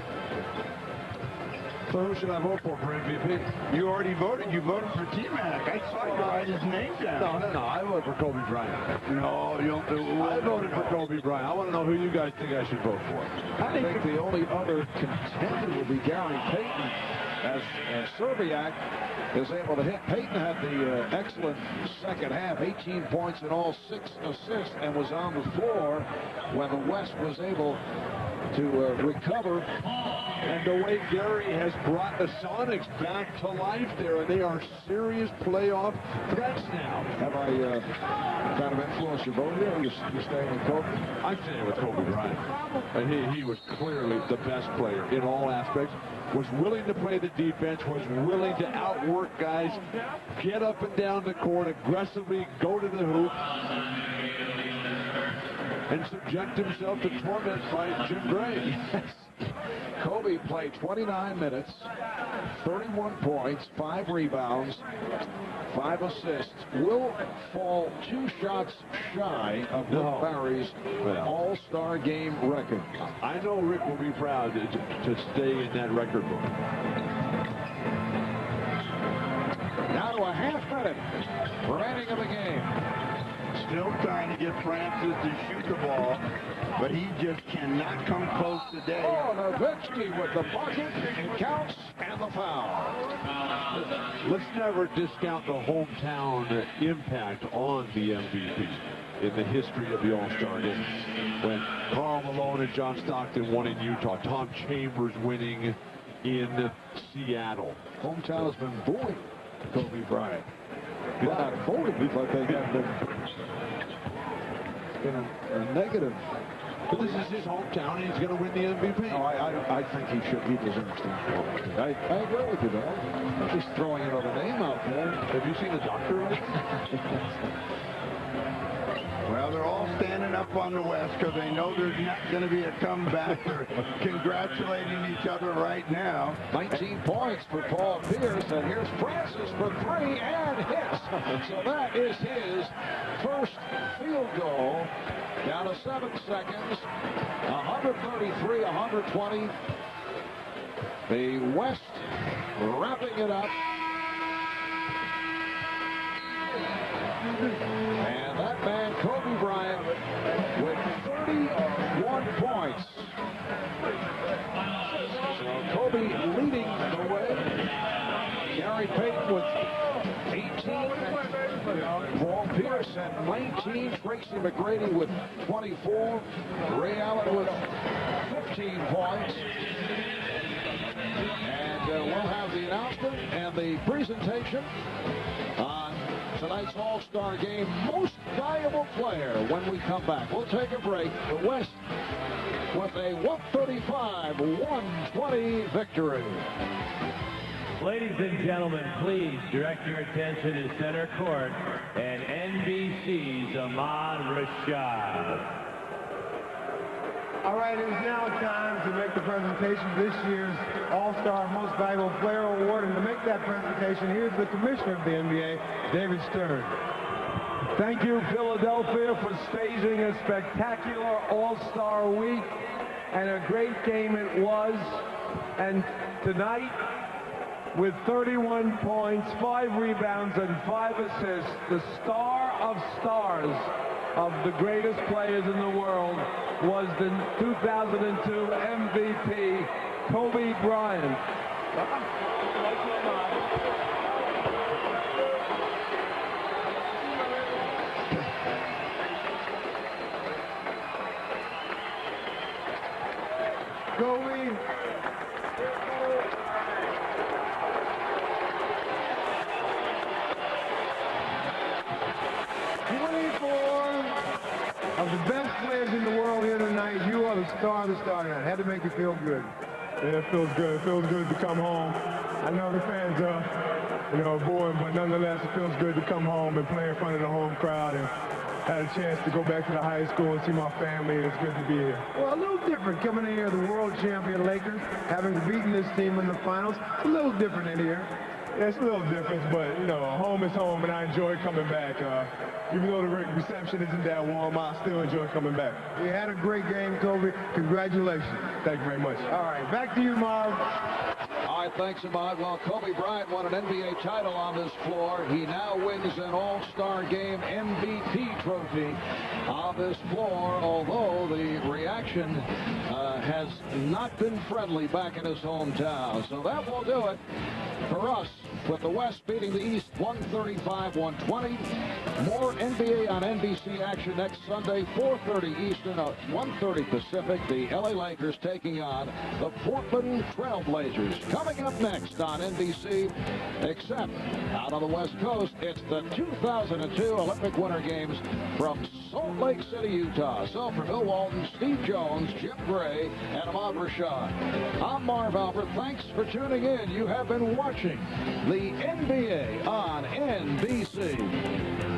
So who should I vote for MVP? You already voted. You voted for T-Mac. I saw you write his name down. No. I voted for Kobe Bryant. No, you don't do it. I voted for Kobe Bryant. I want to know who you guys think I should vote for. I think the only other contender will be Gary Payton. as Serbiak is able to hit. Payton had the excellent second half, 18 points and all 6 assists, and was on the floor when the West was able to recover. And the way Gary has brought the Sonics back to life there, and they are serious playoff threats now. Have I kind of influenced your vote here, or you're staying with Kobe? I'm staying with Kobe Bryant. And he was clearly the best player in all aspects. Was willing to play the defense, was willing to outwork guys, get up and down the court aggressively, go to the hoop, and subject himself to torment by Jim Gray. Kobe played 29 minutes, 31 points, 5 rebounds, 5 assists. Will fall 2 shots shy of Rick Barry's All-Star game record. I know Rick will be proud to stay in that record book. Now to a half minute remaining of the game. Still trying to get Francis to shoot the ball, but he just cannot come close today. Oh, Nowitzki with the bucket, it counts, and the foul. Let's never discount the hometown impact on the MVP in the history of the All-Star game. When Karl Malone and John Stockton won in Utah, Tom Chambers winning in Seattle. Hometown has been booing Kobe Bryant. Not voting, but they have been in a negative. But this is his hometown, and he's going to win the MVP. No, I think he should. He deserves to. I agree with you, though. I'm just throwing another name out there. Have you seen the doctor? Well, they're all standing up on the West because they know there's not going to be a comeback. They're congratulating each other right now. 19 points for Paul Pierce, and here's Francis for 3 and hits. So that is his first field goal. Down to 7 seconds. 133-120. The West wrapping it up. And that man, Kobe Bryant, with 31 points. So Kobe leading the way. Gary Payton with 18. Paul Pierce at 19. Tracy McGrady with 24. Ray Allen with 15 points. And we'll have the announcement and the presentation on tonight's All-Star Game Most Valuable Player when we come back. We'll take a break. The West with a 135-120 victory. Ladies and gentlemen, please direct your attention to center court and NBC's Ahmad Rashad. All right, it is now time to make the presentation of this year's All-Star Most Valuable Player Award. And to make that presentation, here's the Commissioner of the NBA, David Stern. Thank you, Philadelphia, for staging a spectacular All-Star week. And a great game it was. And tonight, with 31 points, 5 rebounds, and 5 assists, the star of stars of the greatest players in the world was the 2002 MVP, Kobe Bryant. Kobe. Of the best players in the world here tonight, you are the star of the star tonight. Had to make you feel good. Yeah, it feels good. It feels good to come home. I know the fans are, bored, but nonetheless, it feels good to come home and play in front of the home crowd and had a chance to go back to the high school and see my family. It's good to be here. Well, a little different coming in here, the world champion Lakers, having beaten this team in the finals. A little different in here. Yeah, it's a little different, but, home is home, and I enjoy coming back. Even though the reception isn't that warm, I still enjoy coming back. You had a great game, Kobe. Congratulations. Thank you very much. All right, back to you, Marv. All right, thanks, Ahmad. Well, Kobe Bryant won an NBA title on this floor. He now wins an All-Star Game MVP trophy on this floor, although the reaction has not been friendly back in his hometown. So that will do it for us, with the West beating the East 135-120. More NBA on NBC action next Sunday, 4:30 Eastern, 1:30 Pacific. The LA Lakers taking on the Portland Trail Blazers. Coming up next on NBC, except out on the West Coast, it's the 2002 Olympic Winter Games from Salt Lake City, Utah. So for Bill Walton, Steve Jones, Jim Gray, and Ahmad Rashad, I'm Marv Albert. Thanks for tuning in. You have been watching the NBA on NBC.